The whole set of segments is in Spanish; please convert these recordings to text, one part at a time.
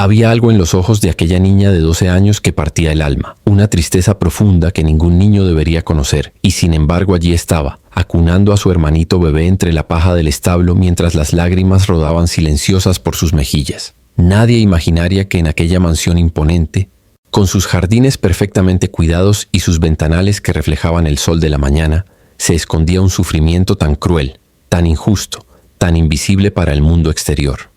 Había algo en los ojos de aquella niña de 12 años que partía el alma, una tristeza profunda que ningún niño debería conocer, y sin embargo allí estaba, acunando a su hermanito bebé entre la paja del establo mientras las lágrimas rodaban silenciosas por sus mejillas. Nadie imaginaría que en aquella mansión imponente, con sus jardines perfectamente cuidados y sus ventanales que reflejaban el sol de la mañana, se escondía un sufrimiento tan cruel, tan injusto, tan invisible para el mundo exterior.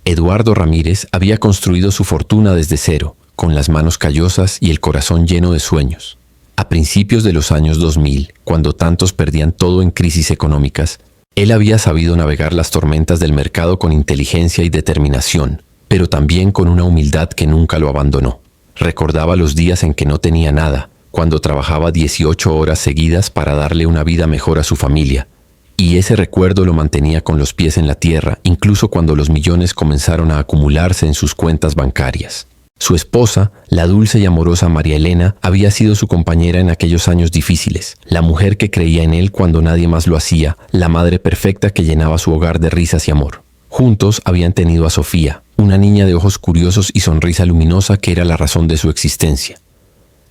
Eduardo Ramírez había construido su fortuna desde cero, con las manos callosas y el corazón lleno de sueños. A principios de los años 2000, cuando tantos perdían todo en crisis económicas, él había sabido navegar las tormentas del mercado con inteligencia y determinación, pero también con una humildad que nunca lo abandonó. Recordaba los días en que no tenía nada, cuando trabajaba 18 horas seguidas para darle una vida mejor a su familia, y ese recuerdo lo mantenía con los pies en la tierra, incluso cuando los millones comenzaron a acumularse en sus cuentas bancarias. Su esposa, la dulce y amorosa María Elena, había sido su compañera en aquellos años difíciles, la mujer que creía en él cuando nadie más lo hacía, la madre perfecta que llenaba su hogar de risas y amor. Juntos habían tenido a Sofía, una niña de ojos curiosos y sonrisa luminosa que era la razón de su existencia.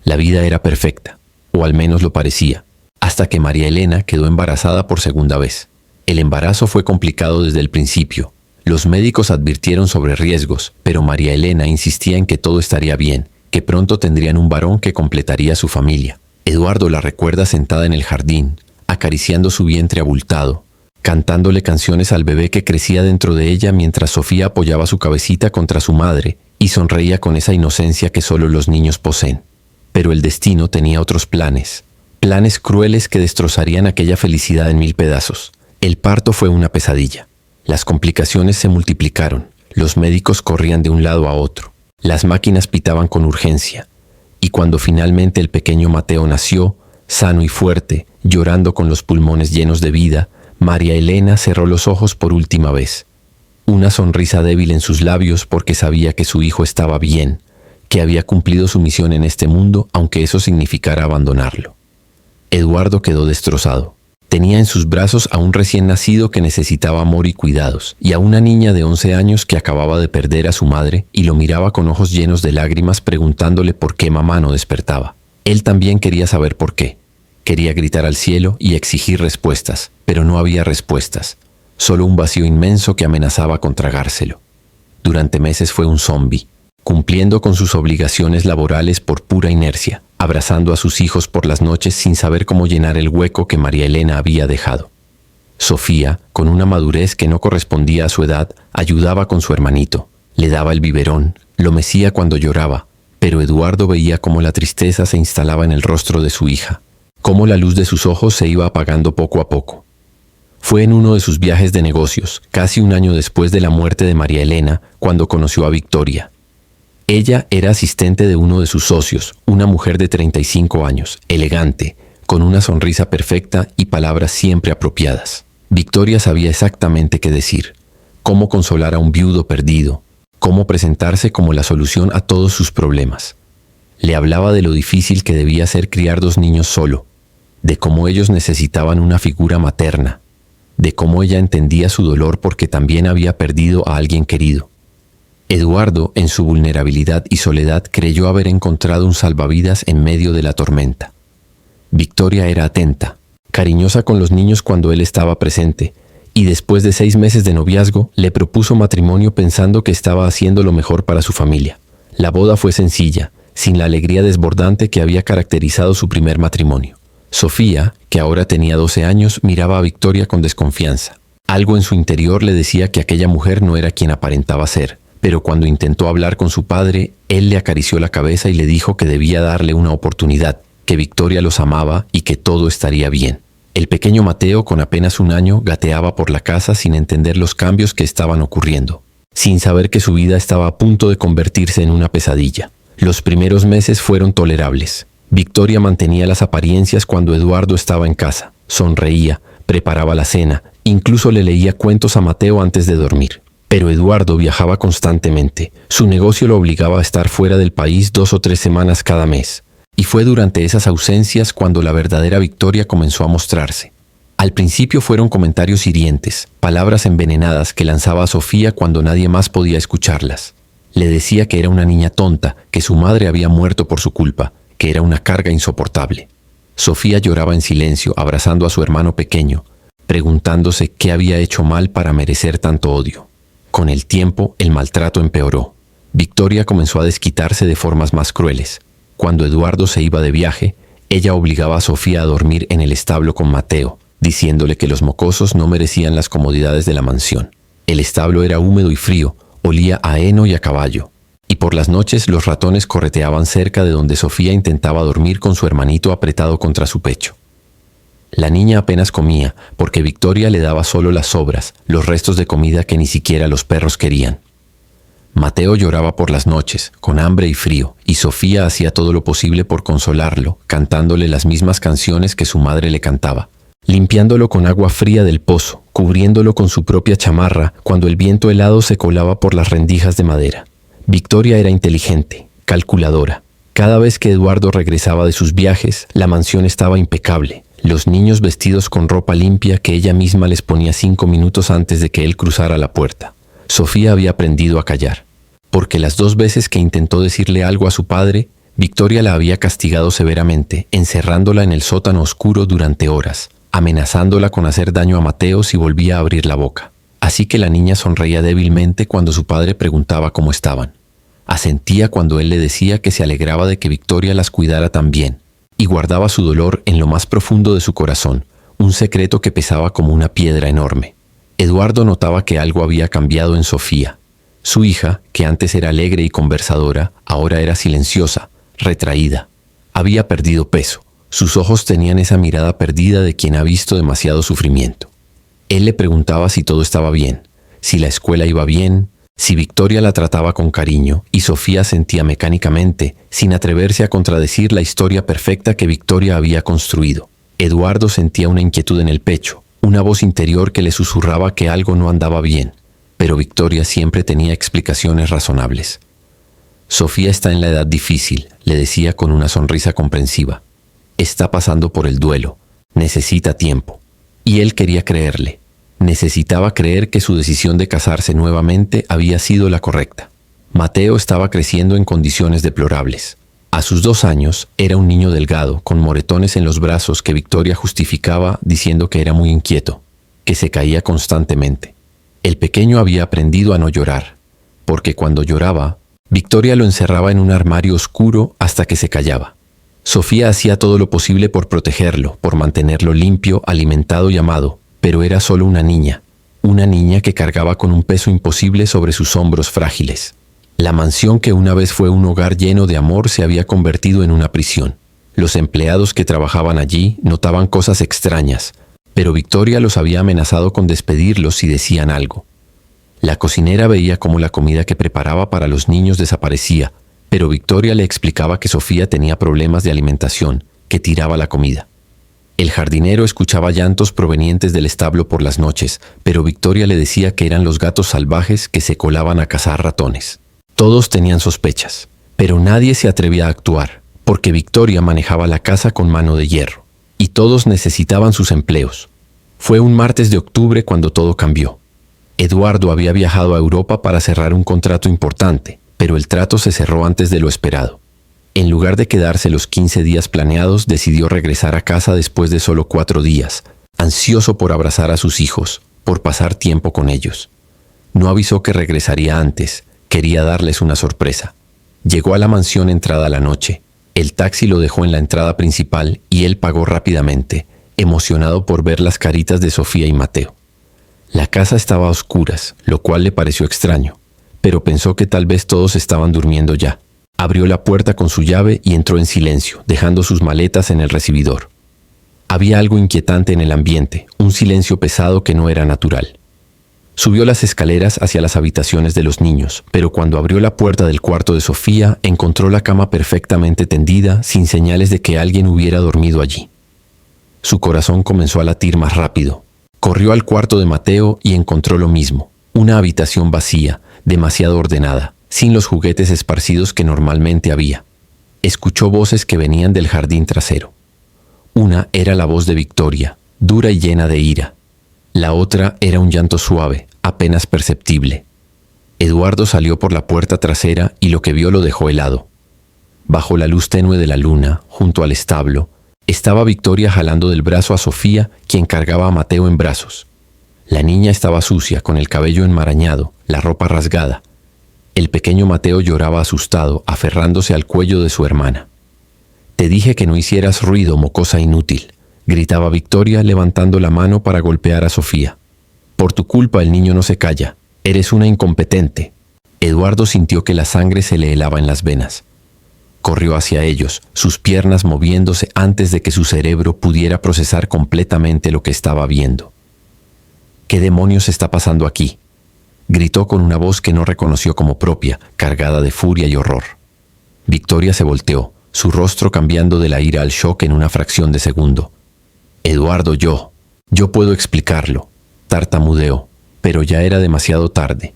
La vida era perfecta, o al menos lo parecía, hasta que María Elena quedó embarazada por segunda vez. El embarazo fue complicado desde el principio. Los médicos advirtieron sobre riesgos, pero María Elena insistía en que todo estaría bien, que pronto tendrían un varón que completaría su familia. Eduardo la recuerda sentada en el jardín, acariciando su vientre abultado, cantándole canciones al bebé que crecía dentro de ella mientras Sofía apoyaba su cabecita contra su madre y sonreía con esa inocencia que solo los niños poseen. Pero el destino tenía otros planes. Planes crueles que destrozarían aquella felicidad en 1000 pedazos. El parto fue una pesadilla. Las complicaciones se multiplicaron. Los médicos corrían de un lado a otro. Las máquinas pitaban con urgencia. Y cuando finalmente el pequeño Mateo nació, sano y fuerte, llorando con los pulmones llenos de vida, María Elena cerró los ojos por última vez. Una sonrisa débil en sus labios porque sabía que su hijo estaba bien, que había cumplido su misión en este mundo, aunque eso significara abandonarlo. Eduardo quedó destrozado. Tenía en sus brazos a un recién nacido que necesitaba amor y cuidados, y a una niña de 11 años que acababa de perder a su madre y lo miraba con ojos llenos de lágrimas preguntándole por qué mamá no despertaba. Él también quería saber por qué. Quería gritar al cielo y exigir respuestas, pero no había respuestas, solo un vacío inmenso que amenazaba con tragárselo. Durante meses fue un zombi, cumpliendo con sus obligaciones laborales por pura inercia, abrazando a sus hijos por las noches sin saber cómo llenar el hueco que María Elena había dejado. Sofía, con una madurez que no correspondía a su edad, ayudaba con su hermanito, le daba el biberón, lo mecía cuando lloraba, pero Eduardo veía cómo la tristeza se instalaba en el rostro de su hija, cómo la luz de sus ojos se iba apagando poco a poco. Fue en uno de sus viajes de negocios, casi un año después de la muerte de María Elena, cuando conoció a Victoria. Ella era asistente de uno de sus socios, una mujer de 35 años, elegante, con una sonrisa perfecta y palabras siempre apropiadas. Victoria sabía exactamente qué decir, cómo consolar a un viudo perdido, cómo presentarse como la solución a todos sus problemas. Le hablaba de lo difícil que debía ser criar 2 niños solo, de cómo ellos necesitaban una figura materna, de cómo ella entendía su dolor porque también había perdido a alguien querido. Eduardo, en su vulnerabilidad y soledad, creyó haber encontrado un salvavidas en medio de la tormenta. Victoria era atenta, cariñosa con los niños cuando él estaba presente, y después de 6 meses de noviazgo, le propuso matrimonio pensando que estaba haciendo lo mejor para su familia. La boda fue sencilla, sin la alegría desbordante que había caracterizado su primer matrimonio. Sofía, que ahora tenía 12 años, miraba a Victoria con desconfianza. Algo en su interior le decía que aquella mujer no era quien aparentaba ser. Pero cuando intentó hablar con su padre, él le acarició la cabeza y le dijo que debía darle una oportunidad, que Victoria los amaba y que todo estaría bien. El pequeño Mateo, con apenas 1 año, gateaba por la casa sin entender los cambios que estaban ocurriendo, sin saber que su vida estaba a punto de convertirse en una pesadilla. Los primeros meses fueron tolerables. Victoria mantenía las apariencias cuando Eduardo estaba en casa. Sonreía, preparaba la cena, incluso le leía cuentos a Mateo antes de dormir. Pero Eduardo viajaba constantemente. Su negocio lo obligaba a estar fuera del país 2 o 3 semanas cada mes. Y fue durante esas ausencias cuando la verdadera Victoria comenzó a mostrarse. Al principio fueron comentarios hirientes, palabras envenenadas que lanzaba a Sofía cuando nadie más podía escucharlas. Le decía que era una niña tonta, que su madre había muerto por su culpa, que era una carga insoportable. Sofía lloraba en silencio, abrazando a su hermano pequeño, preguntándose qué había hecho mal para merecer tanto odio. Con el tiempo, el maltrato empeoró. Victoria comenzó a desquitarse de formas más crueles. Cuando Eduardo se iba de viaje, ella obligaba a Sofía a dormir en el establo con Mateo, diciéndole que los mocosos no merecían las comodidades de la mansión. El establo era húmedo y frío, olía a heno y a caballo, y por las noches los ratones correteaban cerca de donde Sofía intentaba dormir con su hermanito apretado contra su pecho. La niña apenas comía, porque Victoria le daba solo las sobras, los restos de comida que ni siquiera los perros querían. Mateo lloraba por las noches, con hambre y frío, y Sofía hacía todo lo posible por consolarlo, cantándole las mismas canciones que su madre le cantaba, limpiándolo con agua fría del pozo, cubriéndolo con su propia chamarra cuando el viento helado se colaba por las rendijas de madera. Victoria era inteligente, calculadora. Cada vez que Eduardo regresaba de sus viajes, la mansión estaba impecable. Los niños vestidos con ropa limpia que ella misma les ponía 5 minutos antes de que él cruzara la puerta. Sofía había aprendido a callar, porque las 2 veces que intentó decirle algo a su padre, Victoria la había castigado severamente, encerrándola en el sótano oscuro durante horas, amenazándola con hacer daño a Mateo si volvía a abrir la boca. Así que la niña sonreía débilmente cuando su padre preguntaba cómo estaban. Asentía cuando él le decía que se alegraba de que Victoria las cuidara tan bien, y guardaba su dolor en lo más profundo de su corazón, un secreto que pesaba como una piedra enorme. Eduardo notaba que algo había cambiado en Sofía. Su hija, que antes era alegre y conversadora, ahora era silenciosa, retraída. Había perdido peso. Sus ojos tenían esa mirada perdida de quien ha visto demasiado sufrimiento. Él le preguntaba si todo estaba bien, si la escuela iba bien, si Victoria la trataba con cariño, y Sofía sentía mecánicamente, sin atreverse a contradecir la historia perfecta que Victoria había construido. Eduardo sentía una inquietud en el pecho, una voz interior que le susurraba que algo no andaba bien, pero Victoria siempre tenía explicaciones razonables. Sofía está en la edad difícil, le decía con una sonrisa comprensiva. Está pasando por el duelo, necesita tiempo. Y él quería creerle. Necesitaba creer que su decisión de casarse nuevamente había sido la correcta. Mateo estaba creciendo en condiciones deplorables. A sus 2 años era un niño delgado, con moretones en los brazos que Victoria justificaba diciendo que era muy inquieto, que se caía constantemente. El pequeño había aprendido a no llorar, porque cuando lloraba, Victoria lo encerraba en un armario oscuro hasta que se callaba. Sofía hacía todo lo posible por protegerlo, por mantenerlo limpio, alimentado y amado, pero era solo una niña que cargaba con un peso imposible sobre sus hombros frágiles. La mansión que una vez fue un hogar lleno de amor se había convertido en una prisión. Los empleados que trabajaban allí notaban cosas extrañas, pero Victoria los había amenazado con despedirlos si decían algo. La cocinera veía cómo la comida que preparaba para los niños desaparecía, pero Victoria le explicaba que Sofía tenía problemas de alimentación, que tiraba la comida. El jardinero escuchaba llantos provenientes del establo por las noches, pero Victoria le decía que eran los gatos salvajes que se colaban a cazar ratones. Todos tenían sospechas, pero nadie se atrevía a actuar, porque Victoria manejaba la casa con mano de hierro, y todos necesitaban sus empleos. Fue un martes de octubre cuando todo cambió. Eduardo había viajado a Europa para cerrar un contrato importante, pero el trato se cerró antes de lo esperado. En lugar de quedarse los 15 días planeados, decidió regresar a casa después de solo 4 días, ansioso por abrazar a sus hijos, por pasar tiempo con ellos. No avisó que regresaría antes, quería darles una sorpresa. Llegó a la mansión entrada la noche. El taxi lo dejó en la entrada principal y él pagó rápidamente, emocionado por ver las caritas de Sofía y Mateo. La casa estaba a oscuras, lo cual le pareció extraño, pero pensó que tal vez todos estaban durmiendo ya. Abrió la puerta con su llave y entró en silencio, dejando sus maletas en el recibidor. Había algo inquietante en el ambiente, un silencio pesado que no era natural. Subió las escaleras hacia las habitaciones de los niños, pero cuando abrió la puerta del cuarto de Sofía, encontró la cama perfectamente tendida, sin señales de que alguien hubiera dormido allí. Su corazón comenzó a latir más rápido. Corrió al cuarto de Mateo y encontró lo mismo, una habitación vacía, demasiado ordenada, sin los juguetes esparcidos que normalmente había. Escuchó voces que venían del jardín trasero. Una era la voz de Victoria, dura y llena de ira. La otra era un llanto suave, apenas perceptible. Eduardo salió por la puerta trasera y lo que vio lo dejó helado. Bajo la luz tenue de la luna, junto al establo, estaba Victoria jalando del brazo a Sofía, quien cargaba a Mateo en brazos. La niña estaba sucia, con el cabello enmarañado, la ropa rasgada. El pequeño Mateo lloraba asustado, aferrándose al cuello de su hermana. «Te dije que no hicieras ruido, mocosa inútil», gritaba Victoria, levantando la mano para golpear a Sofía. «Por tu culpa el niño no se calla. Eres una incompetente». Eduardo sintió que la sangre se le helaba en las venas. Corrió hacia ellos, sus piernas moviéndose antes de que su cerebro pudiera procesar completamente lo que estaba viendo. «¿Qué demonios está pasando aquí?», gritó con una voz que no reconoció como propia, cargada de furia y horror. Victoria se volteó, su rostro cambiando de la ira al shock en una fracción de segundo. «Eduardo, yo puedo explicarlo», tartamudeó, pero ya era demasiado tarde.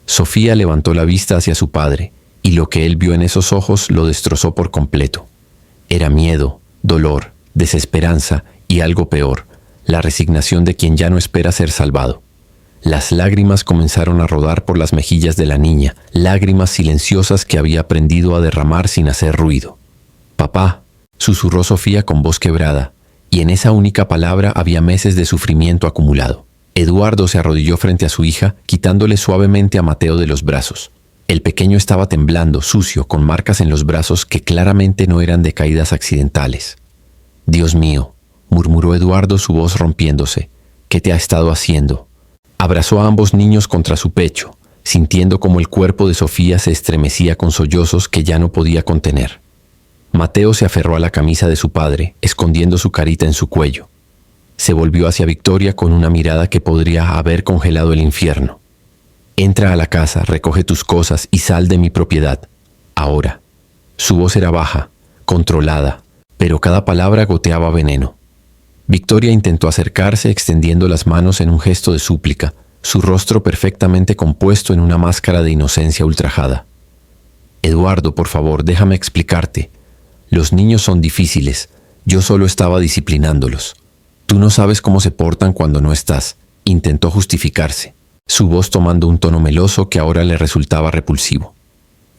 Sofía levantó la vista hacia su padre, y lo que él vio en esos ojos lo destrozó por completo. Era miedo, dolor, desesperanza y algo peor, la resignación de quien ya no espera ser salvado. Las lágrimas comenzaron a rodar por las mejillas de la niña, lágrimas silenciosas que había aprendido a derramar sin hacer ruido. «Papá», susurró Sofía con voz quebrada, y en esa única palabra había meses de sufrimiento acumulado. Eduardo se arrodilló frente a su hija, quitándole suavemente a Mateo de los brazos. El pequeño estaba temblando, sucio, con marcas en los brazos que claramente no eran de caídas accidentales. «Dios mío», murmuró Eduardo, su voz rompiéndose, «¿qué te ha estado haciendo?». Abrazó a ambos niños contra su pecho, sintiendo como el cuerpo de Sofía se estremecía con sollozos que ya no podía contener. Mateo se aferró a la camisa de su padre, escondiendo su carita en su cuello. Se volvió hacia Victoria con una mirada que podría haber congelado el infierno. «Entra a la casa, recoge tus cosas y sal de mi propiedad. Ahora». Su voz era baja, controlada, pero cada palabra goteaba veneno. Victoria intentó acercarse extendiendo las manos en un gesto de súplica, su rostro perfectamente compuesto en una máscara de inocencia ultrajada. «Eduardo, por favor, déjame explicarte. Los niños son difíciles, yo solo estaba disciplinándolos. Tú no sabes cómo se portan cuando no estás», intentó justificarse, su voz tomando un tono meloso que ahora le resultaba repulsivo.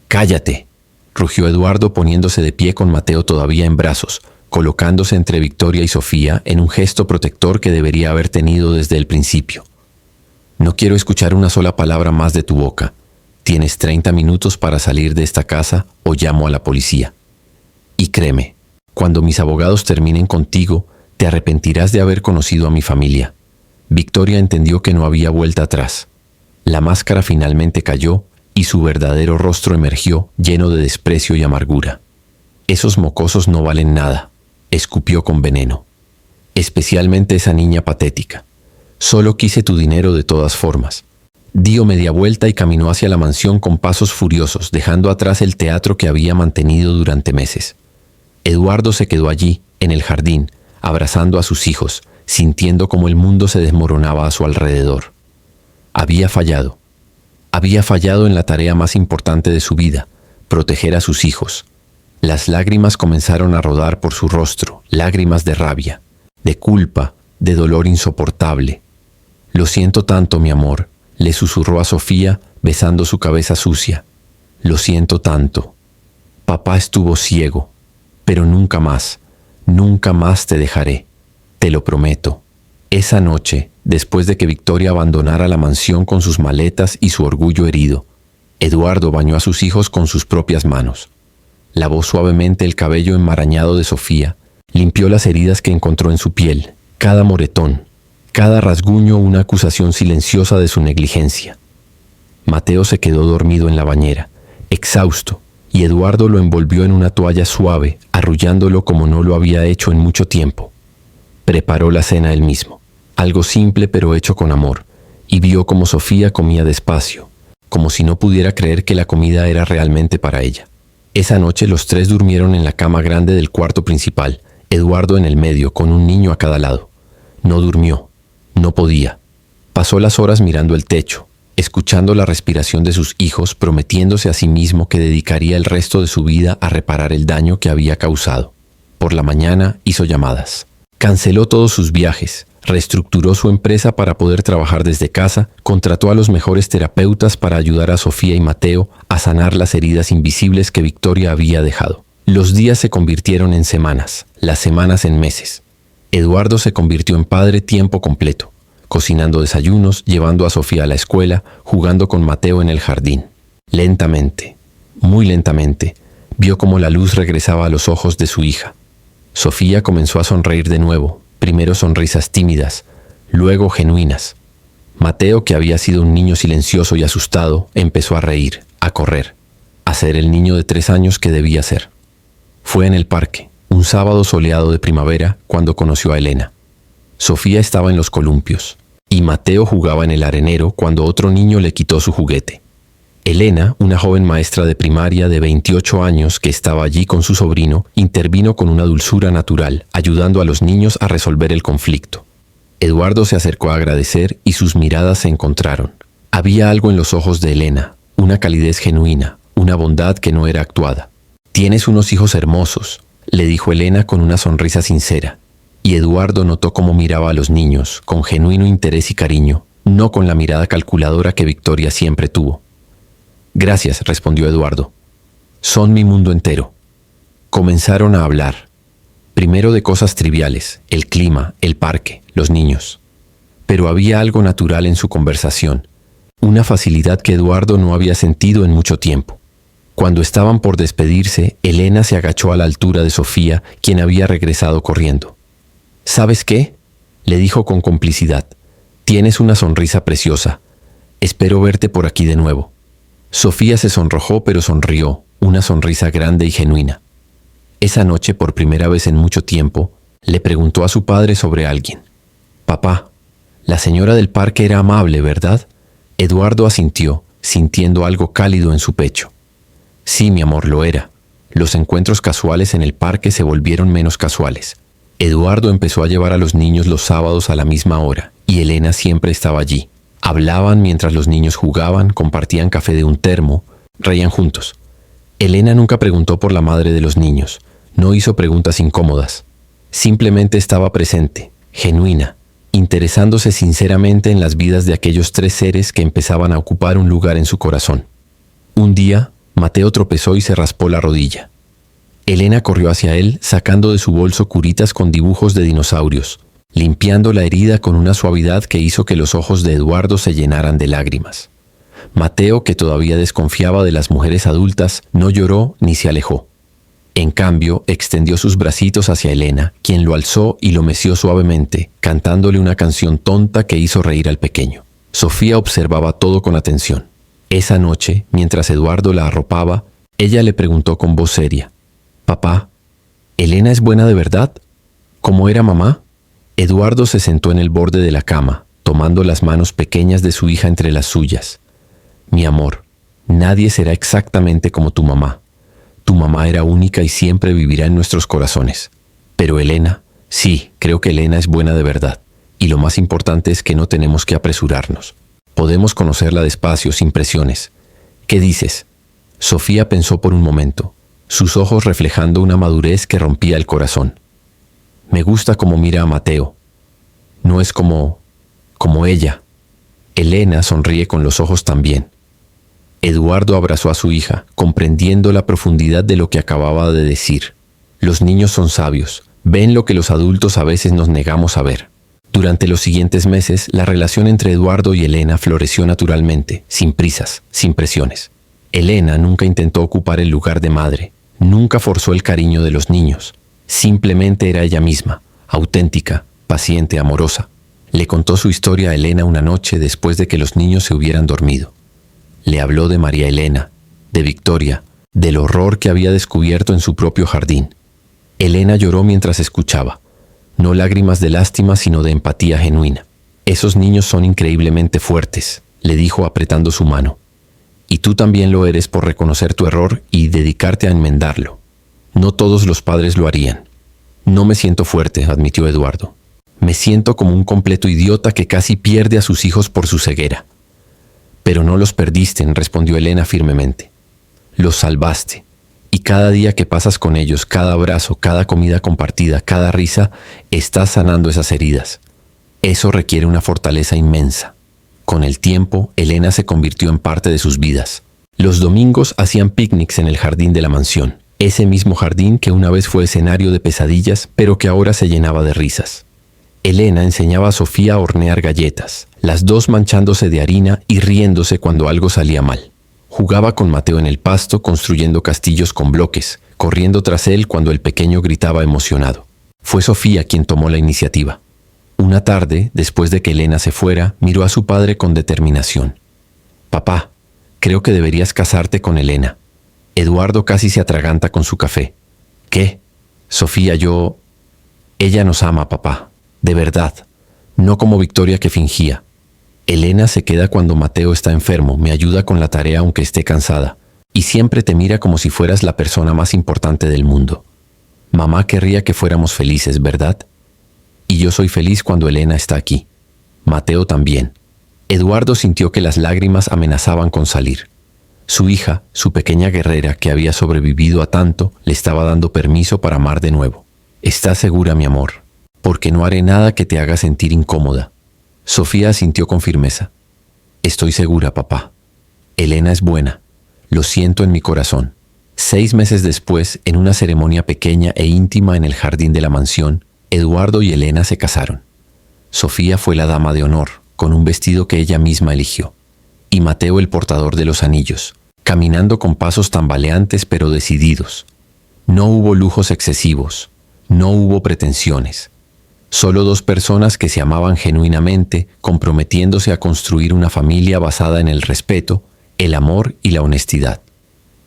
«Cállate», rugió Eduardo poniéndose de pie con Mateo todavía en brazos, colocándose entre Victoria y Sofía en un gesto protector que debería haber tenido desde el principio. «No quiero escuchar una sola palabra más de tu boca. Tienes 30 minutos para salir de esta casa o llamo a la policía. Y créeme, cuando mis abogados terminen contigo, te arrepentirás de haber conocido a mi familia». Victoria entendió que no había vuelta atrás. La máscara finalmente cayó y su verdadero rostro emergió lleno de desprecio y amargura. «Esos mocosos no valen nada», escupió con veneno. «Especialmente esa niña patética. Solo quise tu dinero de todas formas». Dio media vuelta y caminó hacia la mansión con pasos furiosos, dejando atrás el teatro que había mantenido durante meses. Eduardo se quedó allí, en el jardín, abrazando a sus hijos, sintiendo como el mundo se desmoronaba a su alrededor. Había fallado. Había fallado en la tarea más importante de su vida, proteger a sus hijos. Las lágrimas comenzaron a rodar por su rostro, lágrimas de rabia, de culpa, de dolor insoportable. «Lo siento tanto, mi amor», le susurró a Sofía, besando su cabeza sucia. «Lo siento tanto. Papá estuvo ciego, pero nunca más te dejaré. Te lo prometo». Esa noche, después de que Victoria abandonara la mansión con sus maletas y su orgullo herido, Eduardo bañó a sus hijos con sus propias manos. Lavó suavemente el cabello enmarañado de Sofía, limpió las heridas que encontró en su piel, cada moretón, cada rasguño una acusación silenciosa de su negligencia. Mateo se quedó dormido en la bañera, exhausto, y Eduardo lo envolvió en una toalla suave, arrullándolo como no lo había hecho en mucho tiempo. Preparó la cena él mismo, algo simple pero hecho con amor, y vio cómo Sofía comía despacio, como si no pudiera creer que la comida era realmente para ella. Esa noche los tres durmieron en la cama grande del cuarto principal, Eduardo en el medio, con un niño a cada lado. No durmió, no podía. Pasó las horas mirando el techo, escuchando la respiración de sus hijos, prometiéndose a sí mismo que dedicaría el resto de su vida a reparar el daño que había causado. Por la mañana hizo llamadas. Canceló todos sus viajes, reestructuró su empresa para poder trabajar desde casa, contrató a los mejores terapeutas para ayudar a Sofía y Mateo a sanar las heridas invisibles que Victoria había dejado. Los días se convirtieron en semanas, las semanas en meses. Eduardo se convirtió en padre tiempo completo, cocinando desayunos, llevando a Sofía a la escuela, jugando con Mateo en el jardín. Lentamente, muy lentamente, vio cómo la luz regresaba a los ojos de su hija. Sofía comenzó a sonreír de nuevo, primero sonrisas tímidas, luego genuinas. Mateo, que había sido un niño silencioso y asustado, empezó a reír, a correr, a ser el niño de 3 años que debía ser. Fue en el parque, un sábado soleado de primavera, cuando conoció a Elena. Sofía estaba en los columpios, y Mateo jugaba en el arenero cuando otro niño le quitó su juguete. Elena, una joven maestra de primaria de 28 años que estaba allí con su sobrino, intervino con una dulzura natural, ayudando a los niños a resolver el conflicto. Eduardo se acercó a agradecer y sus miradas se encontraron. Había algo en los ojos de Elena, una calidez genuina, una bondad que no era actuada. «Tienes unos hijos hermosos», le dijo Elena con una sonrisa sincera, y Eduardo notó cómo miraba a los niños, con genuino interés y cariño, no con la mirada calculadora que Victoria siempre tuvo. «Gracias», respondió Eduardo. «Son mi mundo entero». Comenzaron a hablar. Primero de cosas triviales, el clima, el parque, los niños. Pero había algo natural en su conversación, una facilidad que Eduardo no había sentido en mucho tiempo. Cuando estaban por despedirse, Elena se agachó a la altura de Sofía, quien había regresado corriendo. «¿Sabes qué?», le dijo con complicidad. «Tienes una sonrisa preciosa. Espero verte por aquí de nuevo». Sofía se sonrojó, pero sonrió, una sonrisa grande y genuina. Esa noche, por primera vez en mucho tiempo, le preguntó a su padre sobre alguien. «Papá, la señora del parque era amable, ¿verdad?». Eduardo asintió, sintiendo algo cálido en su pecho. «Sí, mi amor, lo era». Los encuentros casuales en el parque se volvieron menos casuales. Eduardo empezó a llevar a los niños los sábados a la misma hora, y Elena siempre estaba allí. Hablaban mientras los niños jugaban, compartían café de un termo, reían juntos. Elena nunca preguntó por la madre de los niños, no hizo preguntas incómodas. Simplemente estaba presente, genuina, interesándose sinceramente en las vidas de aquellos 3 seres que empezaban a ocupar un lugar en su corazón. Un día, Mateo tropezó y se raspó la rodilla. Elena corrió hacia él, sacando de su bolso curitas con dibujos de dinosaurios, limpiando la herida con una suavidad que hizo que los ojos de Eduardo se llenaran de lágrimas. Mateo, que todavía desconfiaba de las mujeres adultas, no lloró ni se alejó. En cambio, extendió sus bracitos hacia Elena, quien lo alzó y lo meció suavemente, cantándole una canción tonta que hizo reír al pequeño. Sofía observaba todo con atención. Esa noche, mientras Eduardo la arropaba, ella le preguntó con voz seria: «Papá, ¿Elena es buena de verdad? ¿Cómo era mamá?». Eduardo se sentó en el borde de la cama, tomando las manos pequeñas de su hija entre las suyas. «Mi amor, nadie será exactamente como tu mamá. Tu mamá era única y siempre vivirá en nuestros corazones. Pero Elena, sí, creo que Elena es buena de verdad. Y lo más importante es que no tenemos que apresurarnos. Podemos conocerla despacio, sin presiones. ¿Qué dices?». Sofía pensó por un momento, sus ojos reflejando una madurez que rompía el corazón. «Me gusta cómo mira a Mateo. No es como ella». Elena sonríe con los ojos también. Eduardo abrazó a su hija, comprendiendo la profundidad de lo que acababa de decir. Los niños son sabios, ven lo que los adultos a veces nos negamos a ver. Durante los siguientes meses, la relación entre Eduardo y Elena floreció naturalmente, sin prisas, sin presiones. Elena nunca intentó ocupar el lugar de madre, nunca forzó el cariño de los niños. Simplemente era ella misma, auténtica, paciente, amorosa. Le contó su historia a Elena una noche después de que los niños se hubieran dormido. Le habló de María Elena, de Victoria, del horror que había descubierto en su propio jardín. Elena lloró mientras escuchaba, no lágrimas de lástima sino de empatía genuina. «Esos niños son increíblemente fuertes», le dijo apretando su mano. «Y tú también lo eres por reconocer tu error y dedicarte a enmendarlo. No todos los padres lo harían». «No me siento fuerte», admitió Eduardo. «Me siento como un completo idiota que casi pierde a sus hijos por su ceguera». «Pero no los perdiste», respondió Elena firmemente. «Los salvaste. Y cada día que pasas con ellos, cada abrazo, cada comida compartida, cada risa, estás sanando esas heridas. Eso requiere una fortaleza inmensa. Con el tiempo, Elena se convirtió en parte de sus vidas. Los domingos hacían picnics en el jardín de la mansión, ese mismo jardín que una vez fue escenario de pesadillas, pero que ahora se llenaba de risas. Elena enseñaba a Sofía a hornear galletas, las dos manchándose de harina y riéndose cuando algo salía mal. Jugaba con Mateo en el pasto, construyendo castillos con bloques, corriendo tras él cuando el pequeño gritaba emocionado. Fue Sofía quien tomó la iniciativa. Una tarde, después de que Elena se fuera, miró a su padre con determinación. «Papá, creo que deberías casarte con Elena». Eduardo casi se atraganta con su café. «¿Qué? Sofía, Ella nos ama, papá. De verdad. No como Victoria que fingía. Elena se queda cuando Mateo está enfermo, me ayuda con la tarea aunque esté cansada, y siempre te mira como si fueras la persona más importante del mundo. Mamá querría que fuéramos felices, ¿verdad? Y yo soy feliz cuando Elena está aquí. Mateo también». Eduardo sintió que las lágrimas amenazaban con salir. Su hija, su pequeña guerrera que había sobrevivido a tanto, le estaba dando permiso para amar de nuevo. «¿Estás segura, mi amor? Porque no haré nada que te haga sentir incómoda». Sofía asintió con firmeza. «Estoy segura, papá. Elena es buena. Lo siento en mi corazón». 6 meses después, en una ceremonia pequeña e íntima en el jardín de la mansión, Eduardo y Elena se casaron. Sofía fue la dama de honor, con un vestido que ella misma eligió, y Mateo el portador de los anillos, caminando con pasos tambaleantes pero decididos. No hubo lujos excesivos, no hubo pretensiones. Solo 2 personas que se amaban genuinamente, comprometiéndose a construir una familia basada en el respeto, el amor y la honestidad.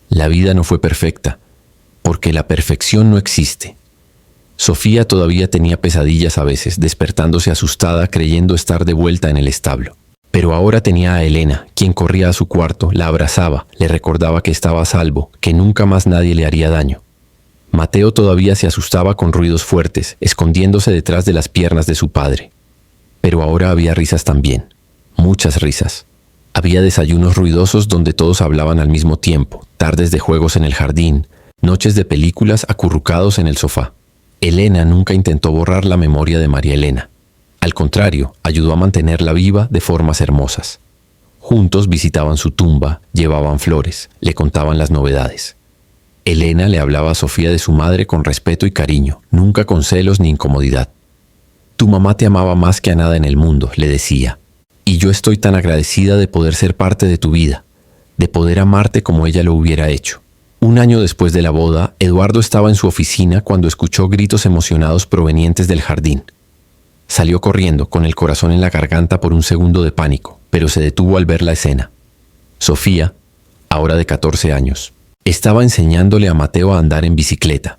La vida no fue perfecta, porque la perfección no existe. Sofía todavía tenía pesadillas a veces, despertándose asustada creyendo estar de vuelta en el establo. Pero ahora tenía a Elena, quien corría a su cuarto, la abrazaba, le recordaba que estaba a salvo, que nunca más nadie le haría daño. Mateo todavía se asustaba con ruidos fuertes, escondiéndose detrás de las piernas de su padre. Pero ahora había risas también, muchas risas. Había desayunos ruidosos donde todos hablaban al mismo tiempo, tardes de juegos en el jardín, noches de películas acurrucados en el sofá. Elena nunca intentó borrar la memoria de María Elena. Al contrario, ayudó a mantenerla viva de formas hermosas. Juntos visitaban su tumba, llevaban flores, le contaban las novedades. Elena le hablaba a Sofía de su madre con respeto y cariño, nunca con celos ni incomodidad. «Tu mamá te amaba más que a nada en el mundo», le decía. «Y yo estoy tan agradecida de poder ser parte de tu vida, de poder amarte como ella lo hubiera hecho». 1 año después de la boda, Eduardo estaba en su oficina cuando escuchó gritos emocionados provenientes del jardín. Salió corriendo, con el corazón en la garganta por un segundo de pánico, pero se detuvo al ver la escena. Sofía, ahora de 14 años, estaba enseñándole a Mateo a andar en bicicleta.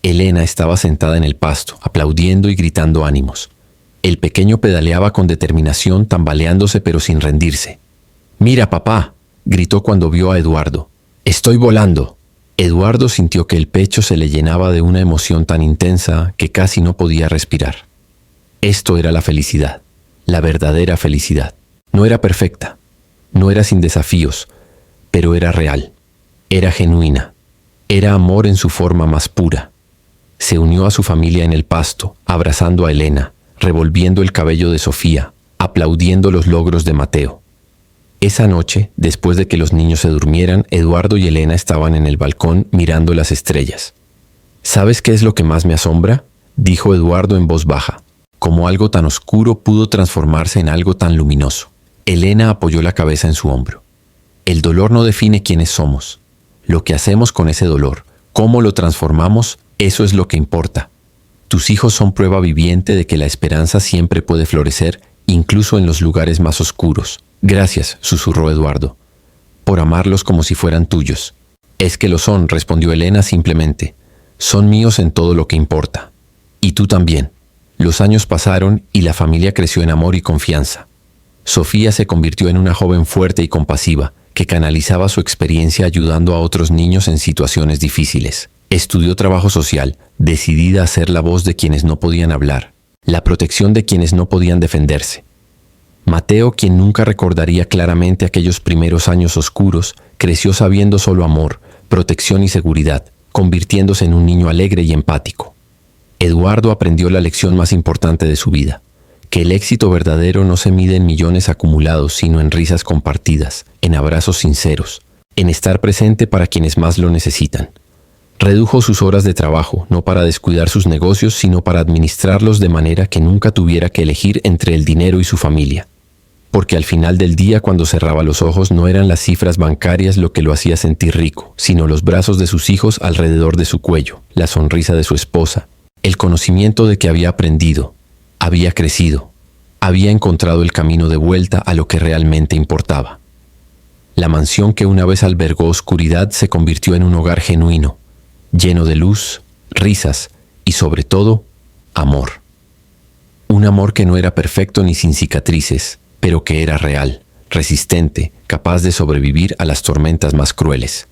Elena estaba sentada en el pasto, aplaudiendo y gritando ánimos. El pequeño pedaleaba con determinación, tambaleándose pero sin rendirse. «¡Mira, papá!», gritó cuando vio a Eduardo. «¡Estoy volando!». Eduardo sintió que el pecho se le llenaba de una emoción tan intensa que casi no podía respirar. Esto era la felicidad, la verdadera felicidad. No era perfecta, no era sin desafíos, pero era real, era genuina, era amor en su forma más pura. Se unió a su familia en el pasto, abrazando a Elena, revolviendo el cabello de Sofía, aplaudiendo los logros de Mateo. Esa noche, después de que los niños se durmieran, Eduardo y Elena estaban en el balcón mirando las estrellas. «¿Sabes qué es lo que más me asombra?», dijo Eduardo en voz baja. «Cómo algo tan oscuro pudo transformarse en algo tan luminoso». Elena apoyó la cabeza en su hombro. «El dolor no define quiénes somos. Lo que hacemos con ese dolor, cómo lo transformamos, eso es lo que importa. Tus hijos son prueba viviente de que la esperanza siempre puede florecer, incluso en los lugares más oscuros». «Gracias», susurró Eduardo, «por amarlos como si fueran tuyos». «Es que lo son», respondió Elena simplemente. «Son míos en todo lo que importa. Y tú también». Los años pasaron y la familia creció en amor y confianza. Sofía se convirtió en una joven fuerte y compasiva, que canalizaba su experiencia ayudando a otros niños en situaciones difíciles. Estudió trabajo social, decidida a ser la voz de quienes no podían hablar, la protección de quienes no podían defenderse. Mateo, quien nunca recordaría claramente aquellos primeros años oscuros, creció sabiendo solo amor, protección y seguridad, convirtiéndose en un niño alegre y empático. Eduardo aprendió la lección más importante de su vida, que el éxito verdadero no se mide en millones acumulados, sino en risas compartidas, en abrazos sinceros, en estar presente para quienes más lo necesitan. Redujo sus horas de trabajo, no para descuidar sus negocios, sino para administrarlos de manera que nunca tuviera que elegir entre el dinero y su familia. Porque al final del día, cuando cerraba los ojos, no eran las cifras bancarias lo que lo hacía sentir rico, sino los brazos de sus hijos alrededor de su cuello, la sonrisa de su esposa, el conocimiento de que había aprendido, había crecido, había encontrado el camino de vuelta a lo que realmente importaba. La mansión que una vez albergó oscuridad se convirtió en un hogar genuino, lleno de luz, risas y, sobre todo, amor. Un amor que no era perfecto ni sin cicatrices, pero que era real, resistente, capaz de sobrevivir a las tormentas más crueles.